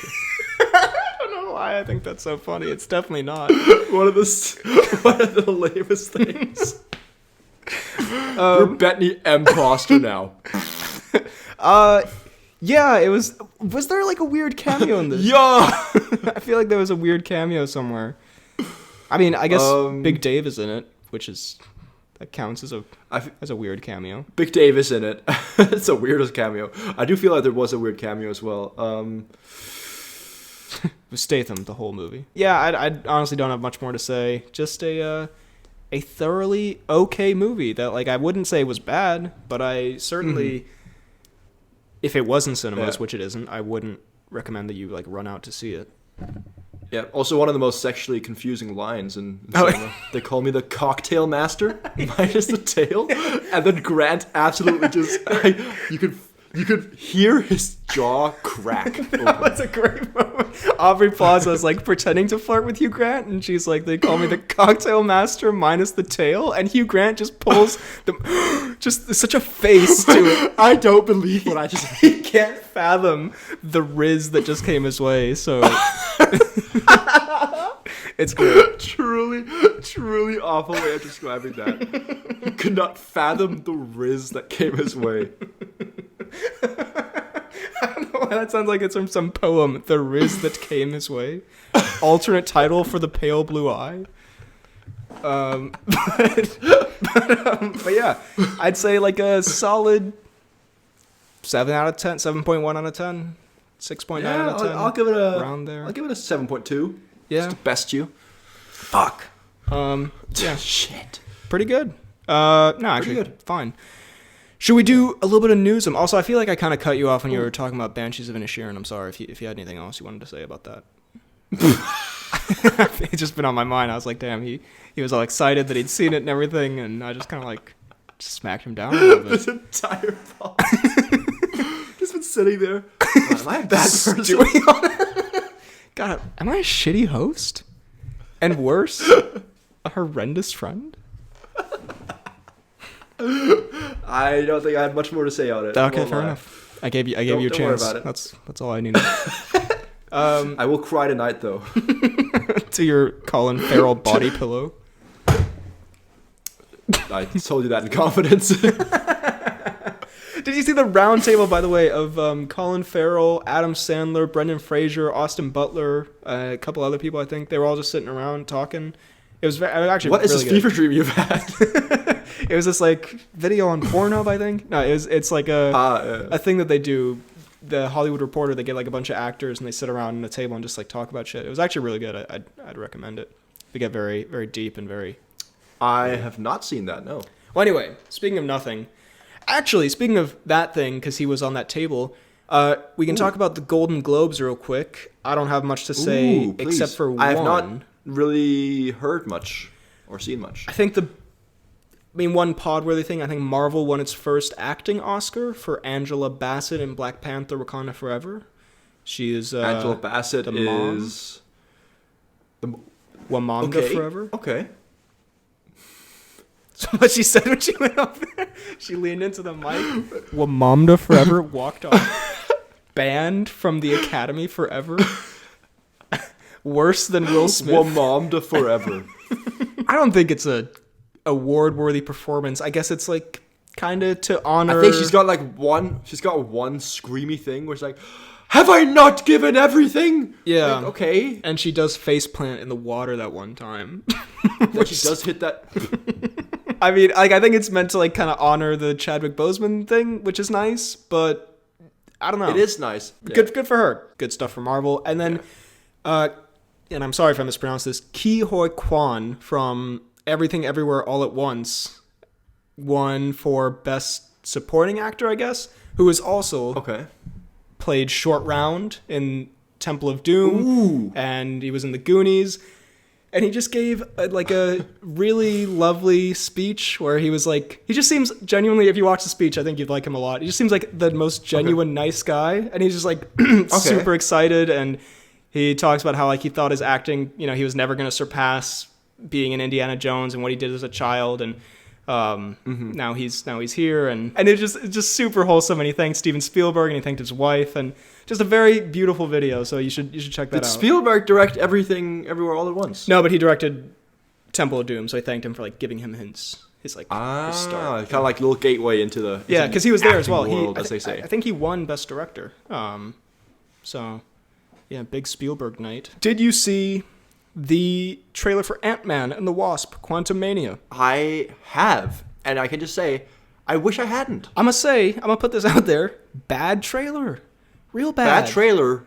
I don't know why I think that's so funny. It's definitely not. One of the lamest things. You're Bettany imposter now. Yeah, it was. Was there like a weird cameo in this? Yeah. I feel like there was a weird cameo somewhere. I mean, I guess Big Dave is in it, that counts as a weird cameo. Big Dave is in it. It's the weirdest cameo. I do feel like there was a weird cameo as well. It was Statham the whole movie. Yeah, I honestly don't have much more to say. Just a thoroughly okay movie that like I wouldn't say was bad, but I certainly, if it was in cinemas, which it isn't, I wouldn't recommend that you like run out to see it. Yeah. Also, one of the most sexually confusing lines in cinema. They call me the cocktail master minus the tail, and then Grant absolutely just you could hear his jaw crack. That was a great moment. Aubrey Plaza's like pretending to flirt with Hugh Grant, and she's like, they call me the cocktail master minus the tail, and Hugh Grant just pulls just such a face to it. I don't believe what I just He can't fathom the riz that just came his way, so it's great. Truly awful way of describing that. He could not fathom the riz that came his way. I don't know why that sounds like it's from some poem. The riz that came his way. Alternate title for the pale blue eye. But yeah, I'd say like a solid 7 out of 10, 7.1 out of 10, 6.9 out of 10. I'll give it a around there. I'll give it a 7.2. Yeah, Just to best you. fuck. Yeah, Shit. pretty good. No, actually, good. Fine. Should we do a little bit of news? Also, I feel like I kind of cut you off when you were talking about Banshees of Inisherin. I'm sorry if you had anything else you wanted to say about that. It's just been on my mind. I was like, damn, he was all excited that he'd seen it and everything, and I just kind of like smacked him down a little bit. This entire podcast. Just been sitting there. Am I a bad person? God, am I a shitty host? And worse, a horrendous friend? I don't think I had much more to say on it. Okay, fair enough. I gave you a Don't chance. worry about it. That's all I needed. I will cry tonight, though. To your Colin Farrell body pillow. I told you that in confidence. Did you see the round table, by the way, of Colin Farrell, Adam Sandler, Brendan Fraser, Austin Butler, a couple other people, I think. They were all just sitting around talking. It was actually What is really this good. fever dream you've had? It was this like video on Pornhub, I think. No, it's like a thing that they do. The Hollywood Reporter, they get like a bunch of actors and they sit around at a table and just like talk about shit. It was actually really good. I'd recommend it. They get very, very deep and very... I have not seen that, no. Well, anyway, speaking of nothing, actually, speaking of that thing, because he was on that table, we can talk about the Golden Globes real quick. I don't have much to say except for one. I have not really heard much or seen much. I think one pod-worthy thing, I think Marvel won its first acting Oscar for Angela Bassett in Black Panther Wakanda Forever. She is... Angela Bassett the mom. is... Wamanda Forever. Okay. So what she said when she went up there, she leaned into the mic. Wamanda Forever walked off. Banned from the Academy forever. Worse than Will Smith. Wamanda forever. I don't think it's a award-worthy performance. I guess it's like kind of to honor... I think she's got one screamy thing where she's like, have I not given everything? Yeah. Like, okay. And she does faceplant in the water that one time. Then she does hit that... I mean, like, I think it's meant to like kind of honor the Chadwick Boseman thing, which is nice, but I don't know. It is nice. Yeah. Good for her. Good stuff for Marvel. And then, and I'm sorry if I mispronounced this, Ki Hoi Kwan from Everything Everywhere All at Once won for Best Supporting Actor, I guess, who is also played Short Round in Temple of Doom. Ooh. And he was in The Goonies. And he just gave a really lovely speech where he was like, he just seems genuinely, if you watch the speech, I think you'd like him a lot. He just seems like the most genuine, nice guy. And he's just like super excited. And he talks about how like he thought his acting, he was never going to surpass being in Indiana Jones and what he did as a child. And now he's here. And it's just super wholesome. And he thanked Steven Spielberg and he thanked his wife. And just a very beautiful video, so you should check that out. Did Spielberg direct Everything Everywhere All at Once? No, but he directed Temple of Doom, so I thanked him for like giving him his start. Kind of like a little gateway into the because he was there as well. World, as they say. I think he won Best Director. So yeah, big Spielberg night. Did you see the trailer for Ant-Man and the Wasp: Quantumania? I have, and I can just say, I wish I hadn't. I'm gonna put this out there. Bad trailer. Real bad. Bad trailer.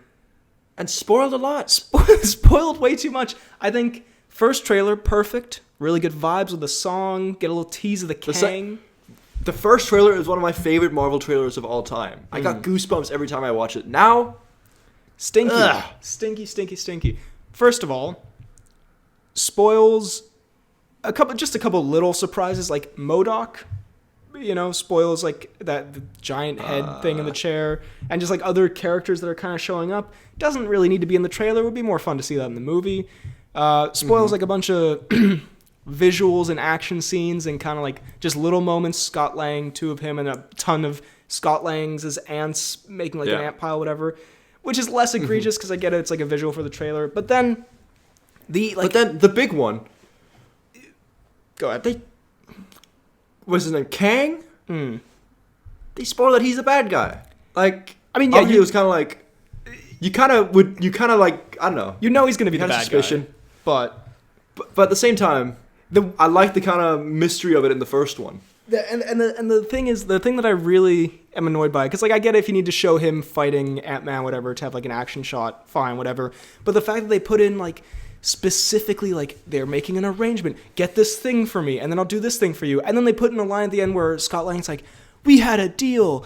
And spoiled a lot. Spoiled way too much. I think first trailer, perfect. Really good vibes with the song. Get a little tease of the Kang. The first trailer is one of my favorite Marvel trailers of all time. I got goosebumps every time I watch it. Now, Stinky. Ugh. Stinky. First of all, spoils just a couple little surprises, like MODOK, spoils like that the giant head thing in the chair, and just like other characters that are kind of showing up. Doesn't really need to be in the trailer. It would be more fun to see that in the movie. Spoils like a bunch of visuals and action scenes and kind of like just little moments. Scott Lang, 2 of him, and a ton of Scott Lang's as ants making like an ant pile, whatever, which is less egregious because I get it. It's like a visual for the trailer. But then the big one. Go ahead. What's his name? Kang? They spoil that he's a bad guy. Like, I mean, yeah, it was kind of like, you kind of like, I don't know. He's going to be the bad suspicion. guy. But at the same time, I like the kind of mystery of it in the first one. The thing is, the thing that I really am annoyed by, because like I get it if you need to show him fighting Ant-Man, whatever, to have like an action shot, fine, whatever. But the fact that they put in like specifically like they're making an arrangement, get this thing for me, and then I'll do this thing for you, and then they put in a line at the end where Scott Lang's like, "We had a deal."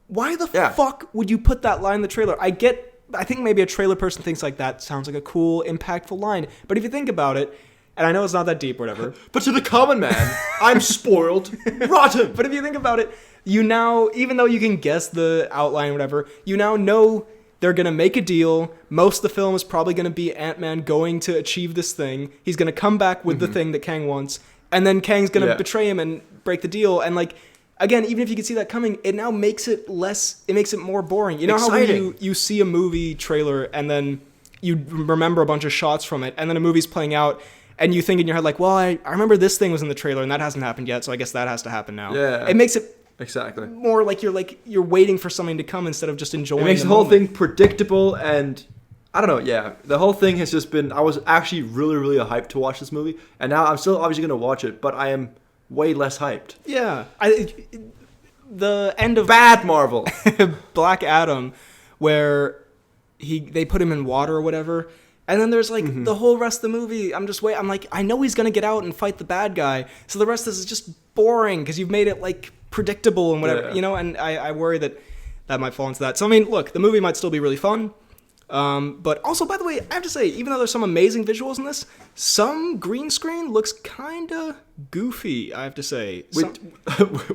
Why the fuck would you put that line in the trailer? I think maybe a trailer person thinks like that sounds like a cool, impactful line, but if you think about it. And I know it's not that deep, whatever. But to the common man, I'm spoiled, rotten. But if you think about it, you now, even though you can guess the outline, whatever, you now know they're going to make a deal. Most of the film is probably going to be Ant-Man going to achieve this thing. He's going to come back with the thing that Kang wants. And then Kang's going to betray him and break the deal. And like, again, even if you could see that coming, it now makes it more boring. You know exciting. How when you see a movie trailer and then you remember a bunch of shots from it, and then a movie's playing out, and you think in your head, like, well, I remember this thing was in the trailer, and that hasn't happened yet, so I guess that has to happen now. Yeah. It makes it exactly more like you're waiting for something to come instead of just enjoying it. It makes the whole thing predictable, and I don't know, yeah. The whole thing has just been, I was actually really, really hyped to watch this movie, and now I'm still obviously going to watch it, but I am way less hyped. Yeah. The end of Bad Marvel. Black Adam, where they put him in water or whatever. And then there's, like, the whole rest of the movie, I'm like, I know he's going to get out and fight the bad guy. So the rest of this is just boring because you've made it, like, predictable and whatever, and I worry that might fall into that. So, I mean, look, the movie might still be really fun. But also, by the way, I have to say, even though there's some amazing visuals in this, some green screen looks kind of goofy, I have to say.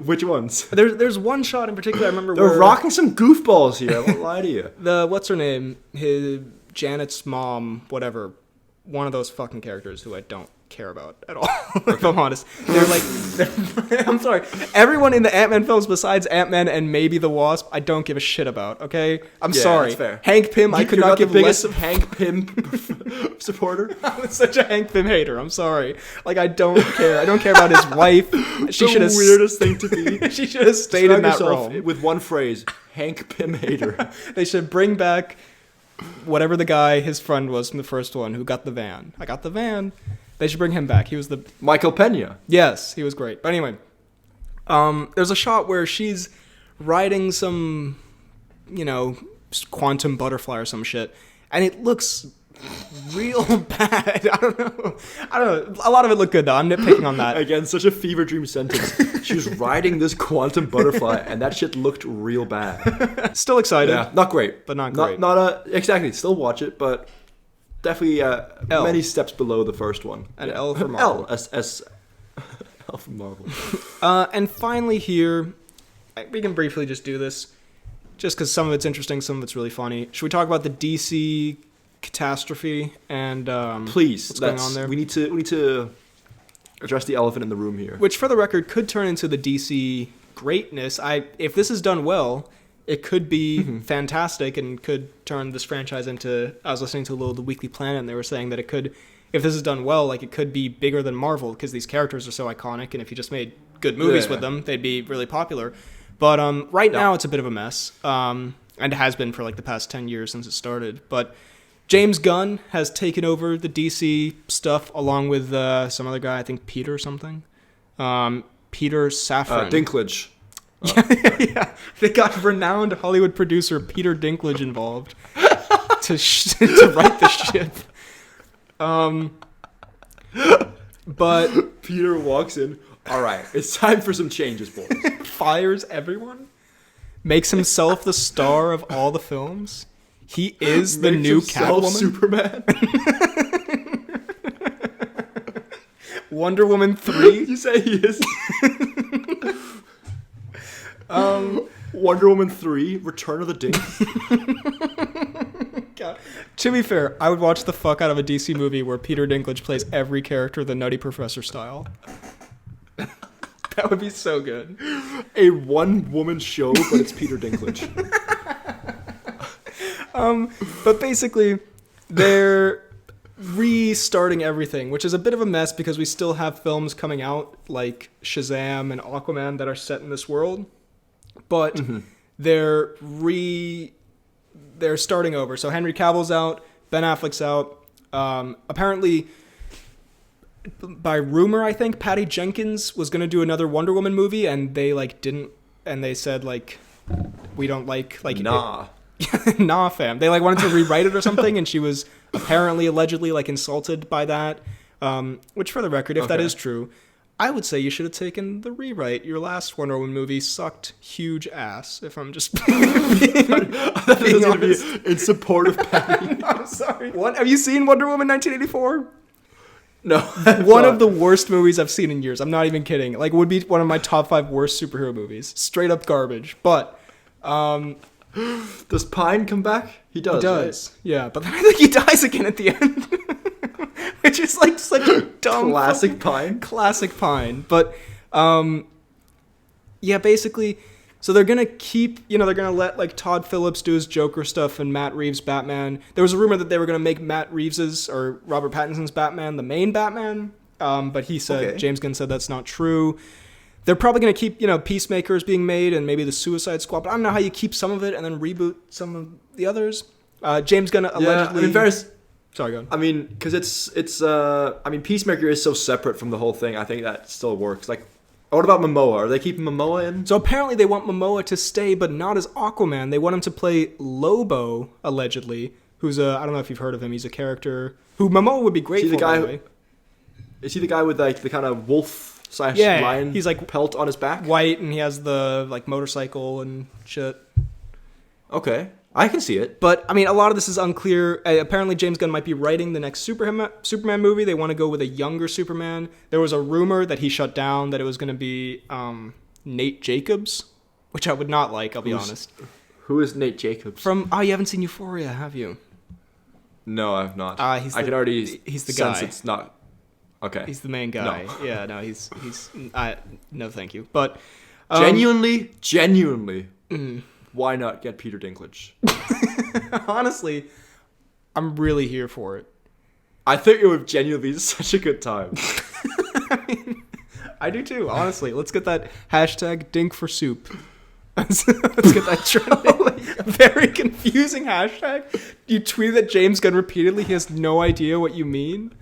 Which ones? There's one shot in particular I remember They're rocking some goofballs here, I won't lie to you. What's her name? Janet's mom, whatever, one of those fucking characters who I don't care about at all, if I'm honest. I'm sorry, everyone in the Ant-Man films besides Ant-Man and maybe the Wasp, I don't give a shit about, okay? I'm sorry. That's fair. Hank Pym, I could not give the biggest less of Hank Pym supporter. I'm such a Hank Pym hater, I'm sorry. Like, I don't care. I don't care about his wife. She should have weirdest thing to be. She should have stayed in that role. With one phrase, Hank Pym hater. They should bring back whatever the guy, his friend was from the first one, who got the van. I got the van. They should bring him back. He was the... Michael Pena. Yes, he was great. But anyway, there's a shot where she's riding some, quantum butterfly or some shit, and it looks real bad. I don't know. A lot of it looked good, though. I'm nitpicking on that. Again, such a fever dream sentence. She was riding this quantum butterfly, and that shit looked real bad. Still excited. Yeah, not great. But not great. Exactly, still watch it, but definitely many steps below the first one. An L for Marvel. L for Marvel. And finally here, we can briefly just do this, just because some of it's interesting, some of it's really funny. Should we talk about the DC catastrophe and please, what's going on there? We need to address the elephant in the room here. Which, for the record, could turn into the DC greatness. If this is done well, it could be fantastic and could turn this franchise into... I was listening to The Weekly Planet, and they were saying that it could, if this is done well, like, it could be bigger than Marvel, because these characters are so iconic, and if you just made good movies with them, they'd be really popular. But right now, it's a bit of a mess, and it has been for, like, the past 10 years since it started. But James Gunn has taken over the DC stuff, along with some other guy, I think Peter something. Peter Safran. Dinklage. Yeah, they got renowned Hollywood producer Peter Dinklage involved to write the ship. But Peter walks in. All right, it's time for some changes, boys. Fires everyone, makes himself the star of all the films. He is the Makes new himself Catwoman. Superman. Wonder Woman 3. You say he is. Wonder Woman 3, Return of the Dink. God. To be fair, I would watch the fuck out of a DC movie where Peter Dinklage plays every character the Nutty Professor style. That would be so good. A one-woman show, but it's Peter Dinklage. But basically, they're restarting everything, which is a bit of a mess because we still have films coming out like Shazam and Aquaman that are set in this world. But they're starting over. So Henry Cavill's out, Ben Affleck's out. Apparently, by rumor, I think Patty Jenkins was going to do another Wonder Woman movie, and they didn't. And they said we don't Nah. nah, fam. They wanted to rewrite it or something, and she was apparently allegedly insulted by that. Which, for the record, if that is true, I would say you should have taken the rewrite. Your last Wonder Woman movie sucked huge ass. If I'm just being honest. In support of Patty. I'm sorry. What have you seen Wonder Woman 1984? No. One of the worst movies I've seen in years. I'm not even kidding. Would be one of my top 5 worst superhero movies. Straight up garbage. But does Pine come back? He does. He does. Right? Yeah, but then I think he dies again at the end. Which is such a dumb classic Pine. Classic Pine. But yeah, basically, so they're gonna keep, they're gonna let Todd Phillips do his Joker stuff and Matt Reeves' Batman. There was a rumor that they were gonna make Matt Reeves's or Robert Pattinson's Batman the main Batman, but he said James Gunn said that's not true. They're probably gonna keep Peacemakers being made and maybe the Suicide Squad, but I don't know how you keep some of it and then reboot some of the others. James Gunn allegedly. Sorry, go on. I mean, because it's Peacemaker is so separate from the whole thing. I think that still works. What about Momoa? Are they keeping Momoa in? So apparently they want Momoa to stay, but not as Aquaman. They want him to play Lobo, allegedly, who's I don't know if you've heard of him. He's a character who Momoa would be great for, by the way. Is he the guy with the kind of wolf / lion he's pelt on his back? White, and he has the motorcycle and shit. Okay. I can see it. But, I mean, a lot of this is unclear. Apparently, James Gunn might be writing the next Superman movie. They want to go with a younger Superman. There was a rumor that he shut down that it was going to be Nate Jacobs, which I would not like, I'll be honest. Who is Nate Jacobs? You haven't seen Euphoria, have you? No, I've not. He's the guy. It's not... Okay. He's the main guy. No. Yeah, no, he's no, thank you. But... genuinely... Why not get Peter Dinklage? Honestly, I'm really here for it. I think it would genuinely be such a good time. I mean, I do too, honestly. Let's get that hashtag Dink for Soup. Let's get that trending. Very confusing hashtag. You tweeted at James Gunn repeatedly. He has no idea what you mean.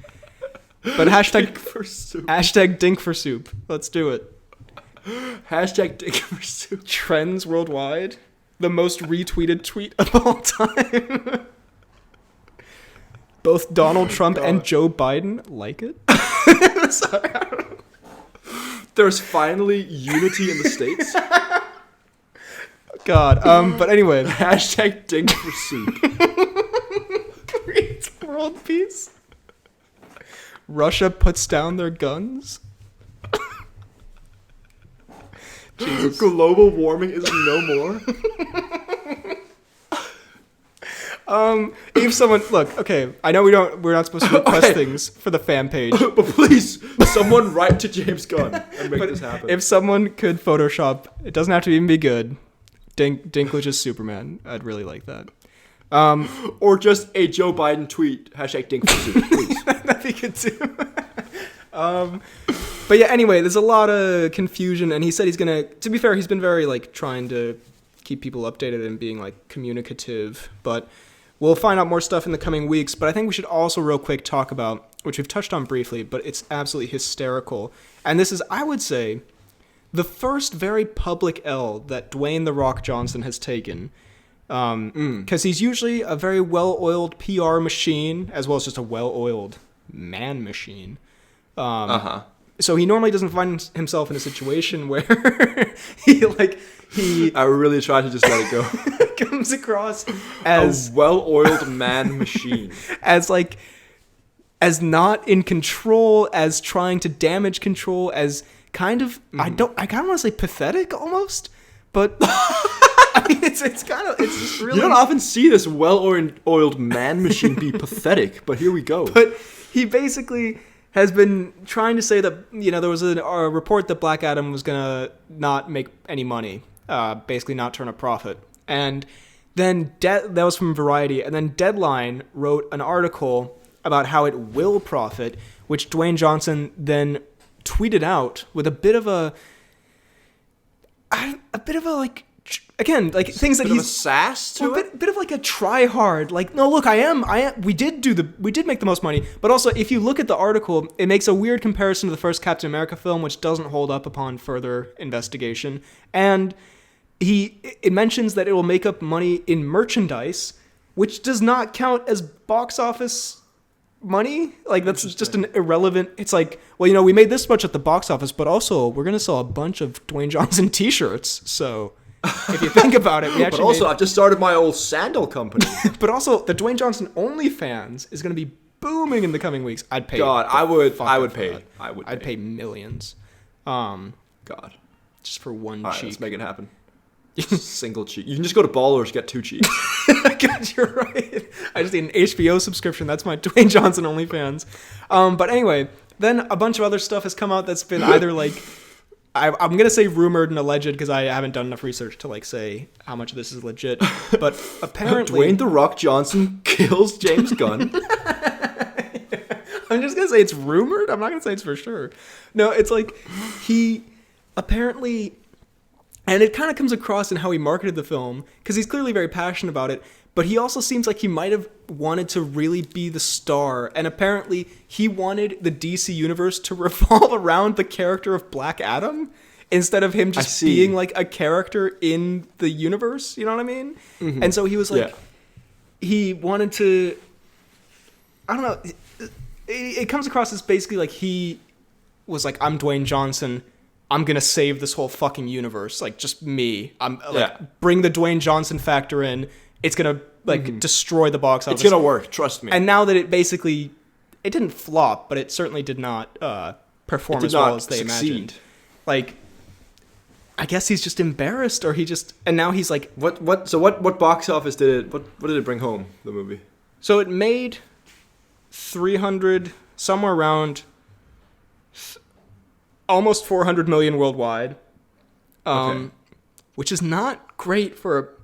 But hashtag Dink for Soup. Hashtag Dink for Soup. Let's do it. Hashtag Dink for Soup. Trends worldwide. The most retweeted tweet of all time. Both Donald Trump and Joe Biden like it. Sorry, I don't know. There's finally unity in the States. God. But anyway. Hashtag Dink for Soup. Creates world peace. Russia puts down their guns. Jesus. Global warming is no more. If someone okay, I know we're not supposed to request things for the fan page, but please, someone write to James Gunn and make this happen. If someone could Photoshop, it doesn't have to even be good. Dinklage's Superman, I'd really like that. Or just a Joe Biden tweet, hashtag Dink for Soup, please. That'd be good too. But yeah, anyway, there's a lot of confusion, and he said he's gonna. To be fair, he's been very trying to keep people updated and being communicative. But we'll find out more stuff in the coming weeks. But I think we should also real quick talk about, which we've touched on briefly, but it's absolutely hysterical. And this is, I would say, the first very public L that Dwayne "The Rock" Johnson has taken. Because he's usually a very well-oiled PR machine, as well as just a well-oiled man machine. So he normally doesn't find himself in a situation where he I really try to just let it go. comes across as a well-oiled man machine. as not in control, as trying to damage control, as kind of I kind of want to say pathetic almost, but I mean it's just really. You don't often see this well-oiled man machine be pathetic, but here we go. But he basically has been trying to say that, you know, there was a report that Black Adam was gonna not make any money, basically not turn a profit, and then that was from Variety, and then Deadline wrote an article about how it will profit, which Dwayne Johnson then tweeted out with a bit of a like, again, like things that he's a sass to it. Bit of like a try hard, like, no, look, I am. We did make the most money, but also if you look at the article, it makes a weird comparison to the first Captain America film, which doesn't hold up upon further investigation, and it mentions that it will make up money in merchandise, which does not count as box office money. Like, that's just an irrelevant. It's like, well, you know, we made this much at the box office, but also we're gonna sell a bunch of Dwayne Johnson t-shirts, so if you think about it, we actually but also I've just started my old sandal company. But also the Dwayne Johnson OnlyFans is gonna be booming in the coming weeks. I'd pay. God, I would pay. I'd pay millions. God, just for one all right, cheek. let's make it happen. Single cheek. You can just go to Ballers, get 2 cheeks. God, you're right. I just need an HBO subscription. That's my Dwayne Johnson OnlyFans. But anyway, then a bunch of other stuff has come out that's been either like, I'm gonna say rumored and alleged because I haven't done enough research to like say how much of this is legit. But apparently, Dwayne "The Rock" Johnson kills James Gunn. I'm just gonna say it's rumored. I'm not gonna say it's for sure. No, it's like he apparently. And it kind of comes across in how he marketed the film, because he's clearly very passionate about it, but he also seems like he might have wanted to really be the star, and apparently he wanted the DC universe to revolve around the character of Black Adam, instead of him just being like a character in the universe, you know what I mean? Mm-hmm. And so he was like, he wanted to, I don't know, it comes across as basically like he was like, I'm Dwayne Johnson, I'm gonna save this whole fucking universe, like just me. I'm like, bring the Dwayne Johnson factor in. It's gonna like destroy the box office. It's gonna work, trust me. And now that it didn't flop, but it certainly did not perform as well as they imagined. Like, I guess he's just embarrassed, or and now he's like, what box office did it bring home, the movie? So it made 300, somewhere around. Almost 400 million worldwide, which is not great for,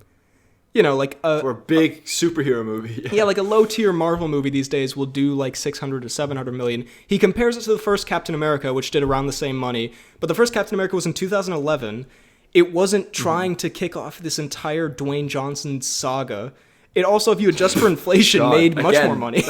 you know, like for a big superhero movie. Yeah, like a low tier Marvel movie these days will do like 600 to 700 million. He compares it to the first Captain America, which did around the same money, but the first Captain America was in 2011. It wasn't trying to kick off this entire Dwayne Johnson saga. It also, if you adjust for inflation, made much more money.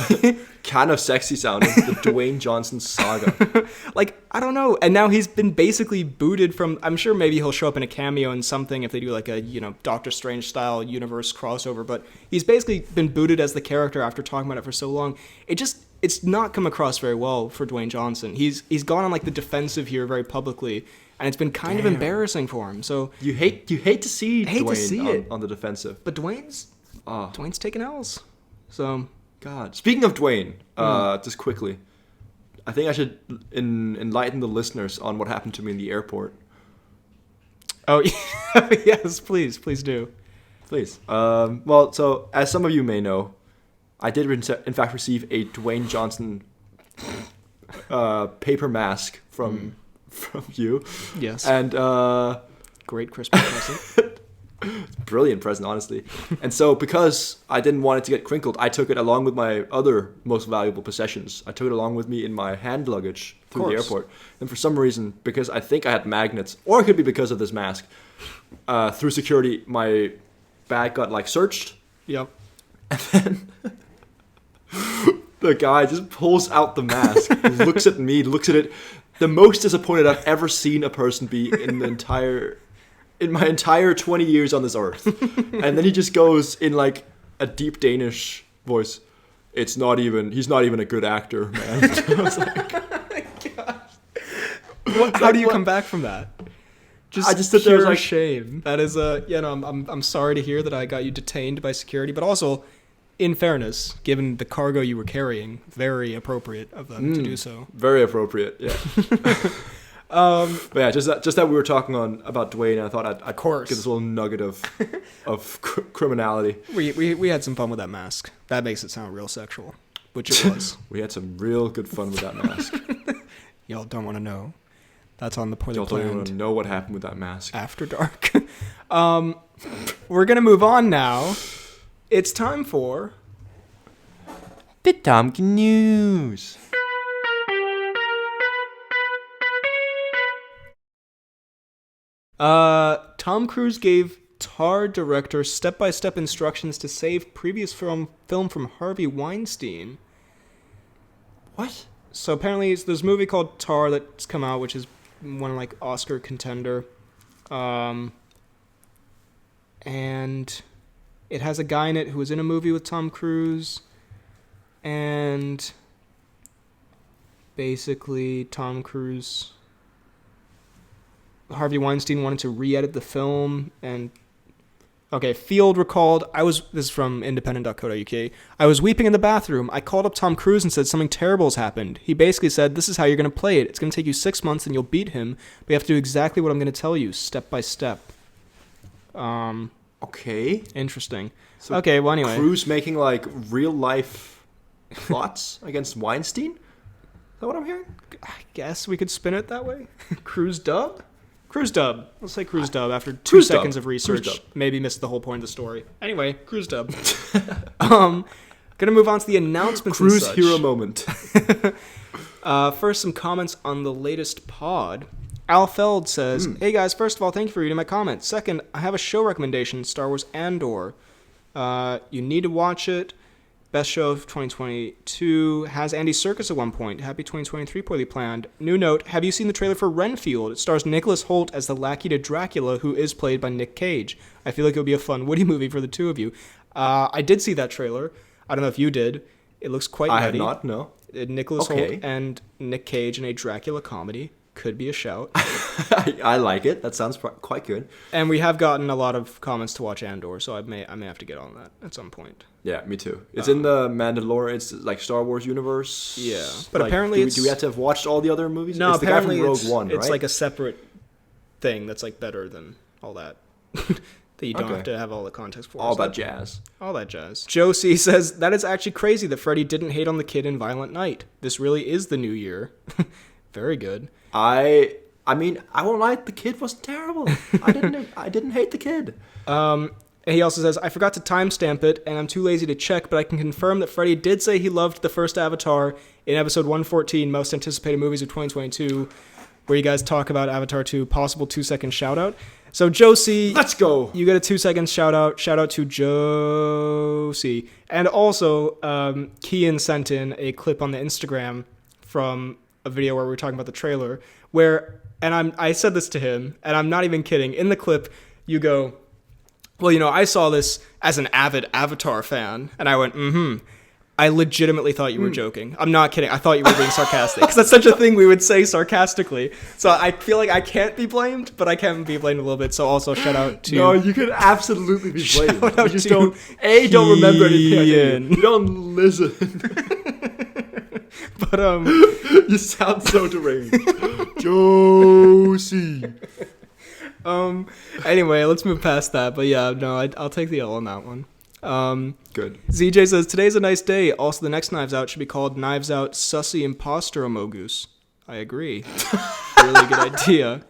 Kind of sexy sounding, the Dwayne Johnson saga. Like, I don't know. And now he's been basically booted from, I'm sure maybe he'll show up in a cameo in something if they do like a, you know, Doctor Strange style universe crossover, but he's basically been booted as the character after talking about it for so long. It's not come across very well for Dwayne Johnson. He's gone on like the defensive here very publicly, and it's been kind of embarrassing for him. So you hate to see Dwayne on the defensive. But Dwayne's taking L's. So, God. Speaking of Dwayne, just quickly, I think I should enlighten the listeners on what happened to me in the airport. Oh, yes, please do. Please. Well, so as some of you may know, I did in fact receive a Dwayne Johnson paper mask from you. Yes. And great Christmas present. Brilliant present, honestly. And so because I didn't want it to get crinkled, I took it along with my other most valuable possessions. I took it along with me in my hand luggage through the airport. And for some reason, because I think I had magnets, or it could be because of this mask, through security, my bag got like searched. Yep. And then the guy just pulls out the mask, looks at me, looks at it. The most disappointed I've ever seen a person be in my entire 20 years on this earth. And then he just goes in like a deep Danish voice, he's not even a good actor, man. I was like, how do you come back from that? Just I just stood there pure like shame. That is I'm sorry to hear that I got you detained by security, but also, in fairness, given the cargo you were carrying, very appropriate of them to do so. Very appropriate, yeah. But yeah, just that we were talking about Dwayne, and I thought I'd course. get this little nugget of criminality. We had some fun with that mask. That makes it sound real sexual, which it was. We had some real good fun with that mask. Y'all don't want to know. That's on the poorly Y'all don't even planned. want to know what happened with that mask. After dark. We're gonna move on now. It's time for the Cnews. Tom Cruise gave Tar director step-by-step instructions to save previous film from Harvey Weinstein. What? So apparently there's this movie called Tar that's come out, which is one like Oscar contender. And it has a guy in it who was in a movie with Tom Cruise. And basically Harvey Weinstein wanted to re-edit the film, and Field recalled, this is from independent.co.uk, I was weeping in the bathroom. I called up Tom Cruise and said something terrible has happened. He basically said, this is how you're going to play it. It's going to take you 6 months and you'll beat him, but you have to do exactly what I'm going to tell you, step by step. Okay. Interesting. So okay, well anyway. Cruise making like real life plots against Weinstein? Is that what I'm hearing? I guess we could spin it that way. Cruise dub? Cruise dub. Let's say cruise dub after 2 seconds of research. Maybe missed the whole point of the story. Anyway, cruise dub. Gonna move on to the announcements Cruise and such. hero moment. First, some comments on the latest pod. Al Feld says, Hey guys, first of all, thank you for reading my comments. Second, I have a show recommendation, Star Wars Andor. You need to watch it. Best show of 2022. Has Andy Serkis at one point. Happy 2023, poorly planned. New note, have you seen the trailer for Renfield? It stars Nicholas Hoult as the lackey to Dracula, who is played by Nick Cage. I feel like it would be a fun Woody movie for the two of you. I did see that trailer. I don't know if you did. It looks quite nutty. I have not, no. Nicholas Hoult and Nick Cage in a Dracula comedy. Could be a shout. I like it. That sounds quite good. And we have gotten a lot of comments to watch Andor, so I may have to get on that at some point. Yeah, me too. It's in the Mandalorian, it's like Star Wars universe. Yeah, but like, apparently do we have to have watched all the other movies? No, it's apparently the guy from Rogue One, right? It's like a separate thing that's like better than all that. That you don't have to have all the context for. All that jazz. All that jazz. Josie says, that is actually crazy that Freddy didn't hate on the kid in Violent Night. This really is the new year. Very good. I mean, I won't lie, the kid wasn't terrible. I didn't hate the kid. He also says, I forgot to timestamp it, and I'm too lazy to check, but I can confirm that Freddy did say he loved the first Avatar in episode 114, Most Anticipated Movies of 2022, where you guys talk about Avatar 2, possible 2-second shout-out. So, Josie, let's go. You get a 2-second shout-out. Shout-out to Josie. And also, Kian sent in a clip on the Instagram from a video where we were talking about the trailer, where, and I said this to him, and I'm not even kidding, in the clip, you go, well, you know, I saw this as an avid Avatar fan, and I went, I legitimately thought you were joking. I'm not kidding. I thought you were being sarcastic, because that's such a thing we would say sarcastically. So I feel like I can't be blamed, but I can be blamed a little bit. So also shout out to... No, you can absolutely be blamed. You just don't remember anything. You don't listen. But you sound so deranged. Josie. Anyway, let's move past that. But yeah, no, I'll take the L on that one. Good. ZJ says, today's a nice day. Also, the next Knives Out should be called Knives Out Sussy Imposter Amogus. I agree. Really good idea.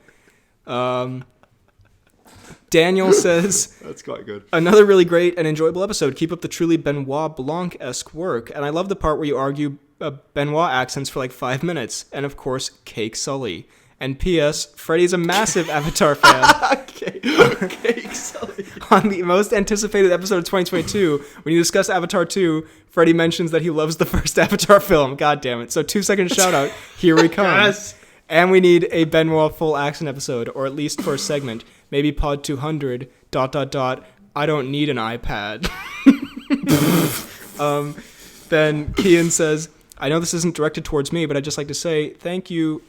Daniel says, that's quite good. Another really great and enjoyable episode. Keep up the truly Benoit Blanc-esque work. And I love the part where you argue Benoit accents for like 5 minutes. And of course, Cake Sully. And P.S. Freddy's a massive Avatar fan. Cake Sully. On the most anticipated episode of 2022, when you discuss Avatar 2, Freddy mentions that he loves the first Avatar film. God damn it. So 2-second shout out. Here we come. Yes. And we need a Benoit full accent episode, or at least for a segment. Maybe pod 200, ... I don't need an iPad. Then Kian says, I know this isn't directed towards me, but I'd just like to say thank you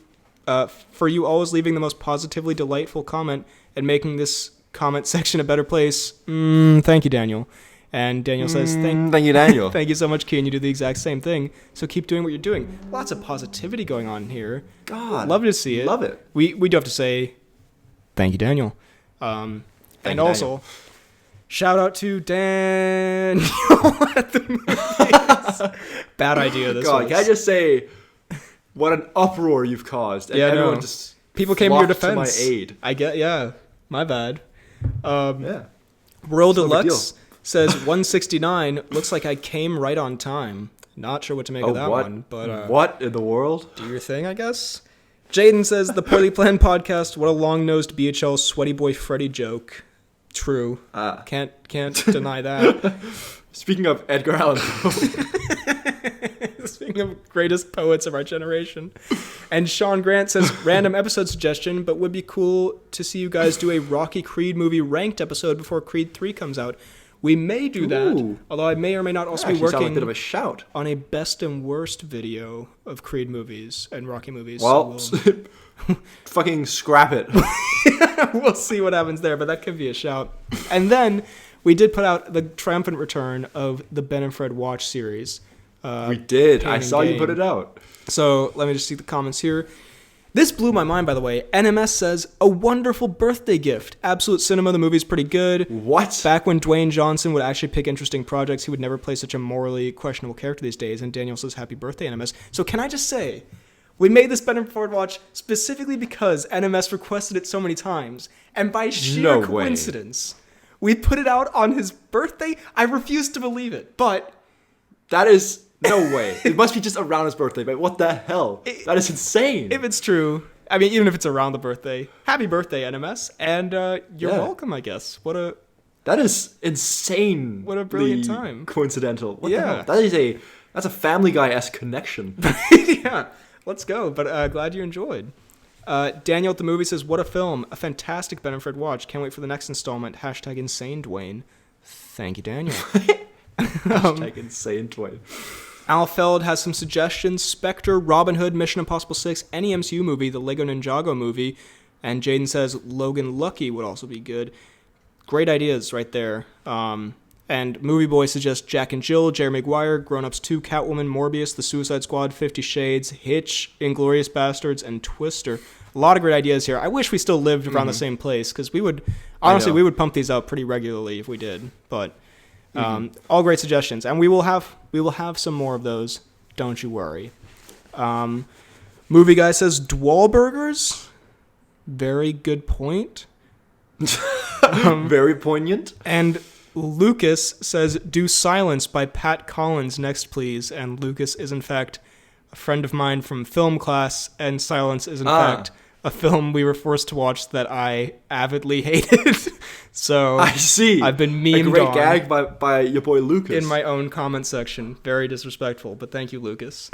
for you always leaving the most positively delightful comment and making this comment section a better place. Thank you, Daniel. And Daniel says, thank you, Daniel. Thank you so much, Kian. You do the exact same thing. So keep doing what you're doing. Lots of positivity going on here. God. Love to see it. Love it. We do have to say, thank you, Daniel. And also, shout out to Daniel at the movies. Bad idea, this God, was. can I just say, what an uproar you've caused. And everyone just people came to your defense. To my aid. My bad. Yeah. Royal Deluxe says 169 looks like I came right on time. Not sure what to make of that one, but what in the world? Do your thing, I guess. Jaden says the Poorly Planned podcast. What a long-nosed BHL sweaty boy Freddy joke. True. Can't deny that. Speaking of Edgar Allan Poe. Speaking of greatest poets of our generation. And Sean Grant says, random episode suggestion, but would be cool to see you guys do a Rocky Creed movie ranked episode before Creed 3 comes out. We may do that, although I may or may not also be working like a bit of a shout. On a best and worst video of Creed movies and Rocky movies. Well, fucking scrap it. We'll see what happens there, but that could be a shout. And then we did put out the triumphant return of the Ben and Fred Watch series. We did. I saw you put it out. So let me just see the comments here. This blew my mind, by the way. NMS says, a wonderful birthday gift. Absolute Cinema, the movie's pretty good. What? Back when Dwayne Johnson would actually pick interesting projects, he would never play such a morally questionable character these days. And Daniel says, happy birthday, NMS. So can I just say, we made this Ben and Fred Watch specifically because NMS requested it so many times. And by sheer coincidence, we put it out on his birthday. I refuse to believe it, but... That is... No way. It must be just around his birthday, but what the hell? That is insane. If it's true, I mean, even if it's around the birthday, happy birthday, NMS, and you're welcome, I guess. That is insane. What a brilliant time. Coincidental. What the hell? That's a Family Guy-esque connection. Yeah, let's go. But glad you enjoyed. Daniel at the movie says, what a film. A fantastic Ben and Fred watch. Can't wait for the next installment. Hashtag insane Dwayne. Thank you, Daniel. Hashtag insane Dwayne. Al Feld has some suggestions. Spectre, Robin Hood, Mission Impossible 6, any MCU movie, the Lego Ninjago movie. And Jaden says Logan Lucky would also be good. Great ideas right there. And Movie Boy suggests Jack and Jill, Jerry Maguire, Grown Ups 2, Catwoman, Morbius, The Suicide Squad, 50 Shades, Hitch, Inglourious Bastards, and Twister. A lot of great ideas here. I wish we still lived around the same place, because we would pump these out pretty regularly if we did. But all great suggestions, and we will have some more of those. Don't you worry. Movie Guy says Dwahlburgers. Very good point. Very poignant. And Lucas says, do Silence by Pat Collins next, please. And Lucas is, in fact, a friend of mine from film class, and Silence is, in fact, a film we were forced to watch that I avidly hated. So I see. I've been memed a great on gag by your boy Lucas. in my own comment section. Very disrespectful, but thank you, Lucas.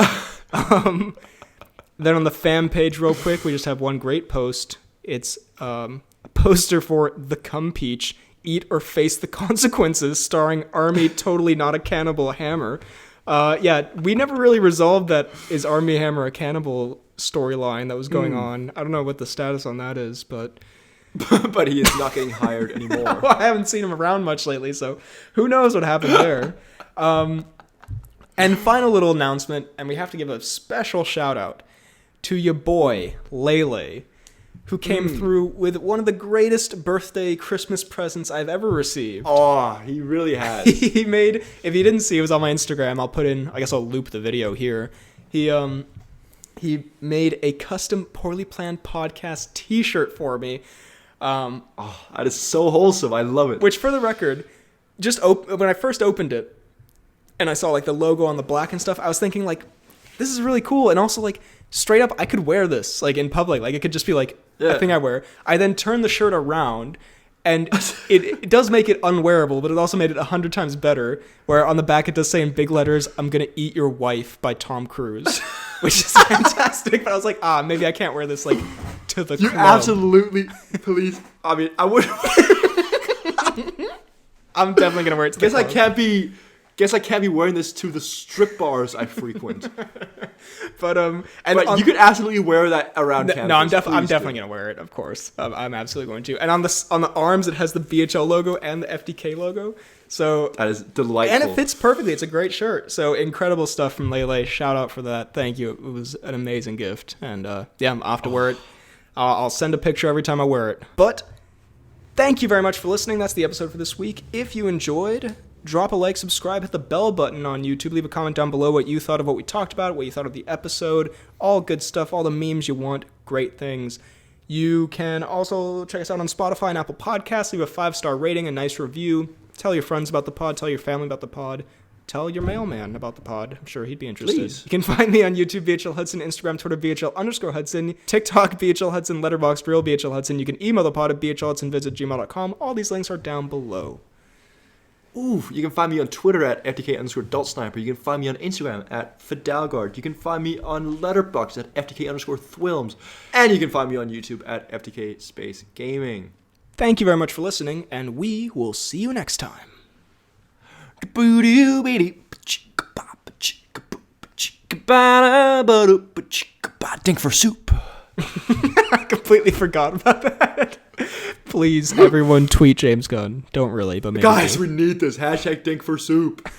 Then on the fan page, real quick, we just have one great post. It's a poster for The Cum Peach, Eat or Face the Consequences, starring Army Totally Not a Cannibal Hammer. We never really resolved that is Army Hammer a cannibal storyline that was going on. I don't know what the status on that is, but... but he is not getting hired anymore. I haven't seen him around much lately, so who knows what happened there. And final little announcement, and we have to give a special shout out to your boy, Lele, who came through with one of the greatest birthday Christmas presents I've ever received. Oh, he really has. He made, if you didn't see, it was on my Instagram. I'll put in, I guess I'll loop the video here. He made a custom Poorly Planned Podcast t-shirt for me. That is so wholesome. I love it. Which, for the record, just when I first opened it, and I saw like the logo on the black and stuff, I was thinking like, this is really cool. And also like, straight up, I could wear this like in public. Like it could just be like a thing I wear. I then turned the shirt around, and it does make it unwearable, but it also made it 100 times better. Where on the back it does say in big letters, "I'm gonna eat your wife" by Tom Cruise, which is fantastic. But I was like, maybe I can't wear this like to the club. Absolutely, please. I mean, I would. I'm definitely gonna wear it to the club. I can't be guess I can't be wearing this to the strip bars I frequent. But you could absolutely wear that around campus. No, I'm definitely gonna wear it. Of course, I'm absolutely going to. And on the arms, it has the BHL logo and the FDK logo. So that is delightful, and it fits perfectly. It's a great shirt. So incredible stuff from Lele. Shout out for that. Thank you. It was an amazing gift. And I'm off to wear it. I'll send a picture every time I wear it. But thank you very much for listening. That's the episode for this week. If you enjoyed, drop a like, subscribe, hit the bell button on YouTube. Leave a comment down below what you thought of what we talked about, what you thought of the episode. All good stuff, all the memes you want, great things. You can also check us out on Spotify and Apple Podcasts. Leave a 5-star rating, a nice review. Tell your friends about the pod. Tell your family about the pod. Tell your mailman about the pod. I'm sure he'd be interested. Please. You can find me on YouTube, BHL Hudson, Instagram, Twitter, BHL_Hudson, TikTok, BHL Hudson, Letterboxd, Real BHL Hudson. You can email the pod at bhlhudsonvids@gmail.com. All these links are down below. Ooh, you can find me on Twitter at FTK_DaltSniper. You can find me on Instagram at Fidalgard. You can find me on Letterboxd at FTK_Thwilms. And you can find me on YouTube at FTK Space Gaming. Thank you very much for listening, and we will see you next time. Dink for soup. I completely forgot about that. Please, everyone tweet James Gunn. Don't really, but maybe. Guys, we need this. #Dink for soup.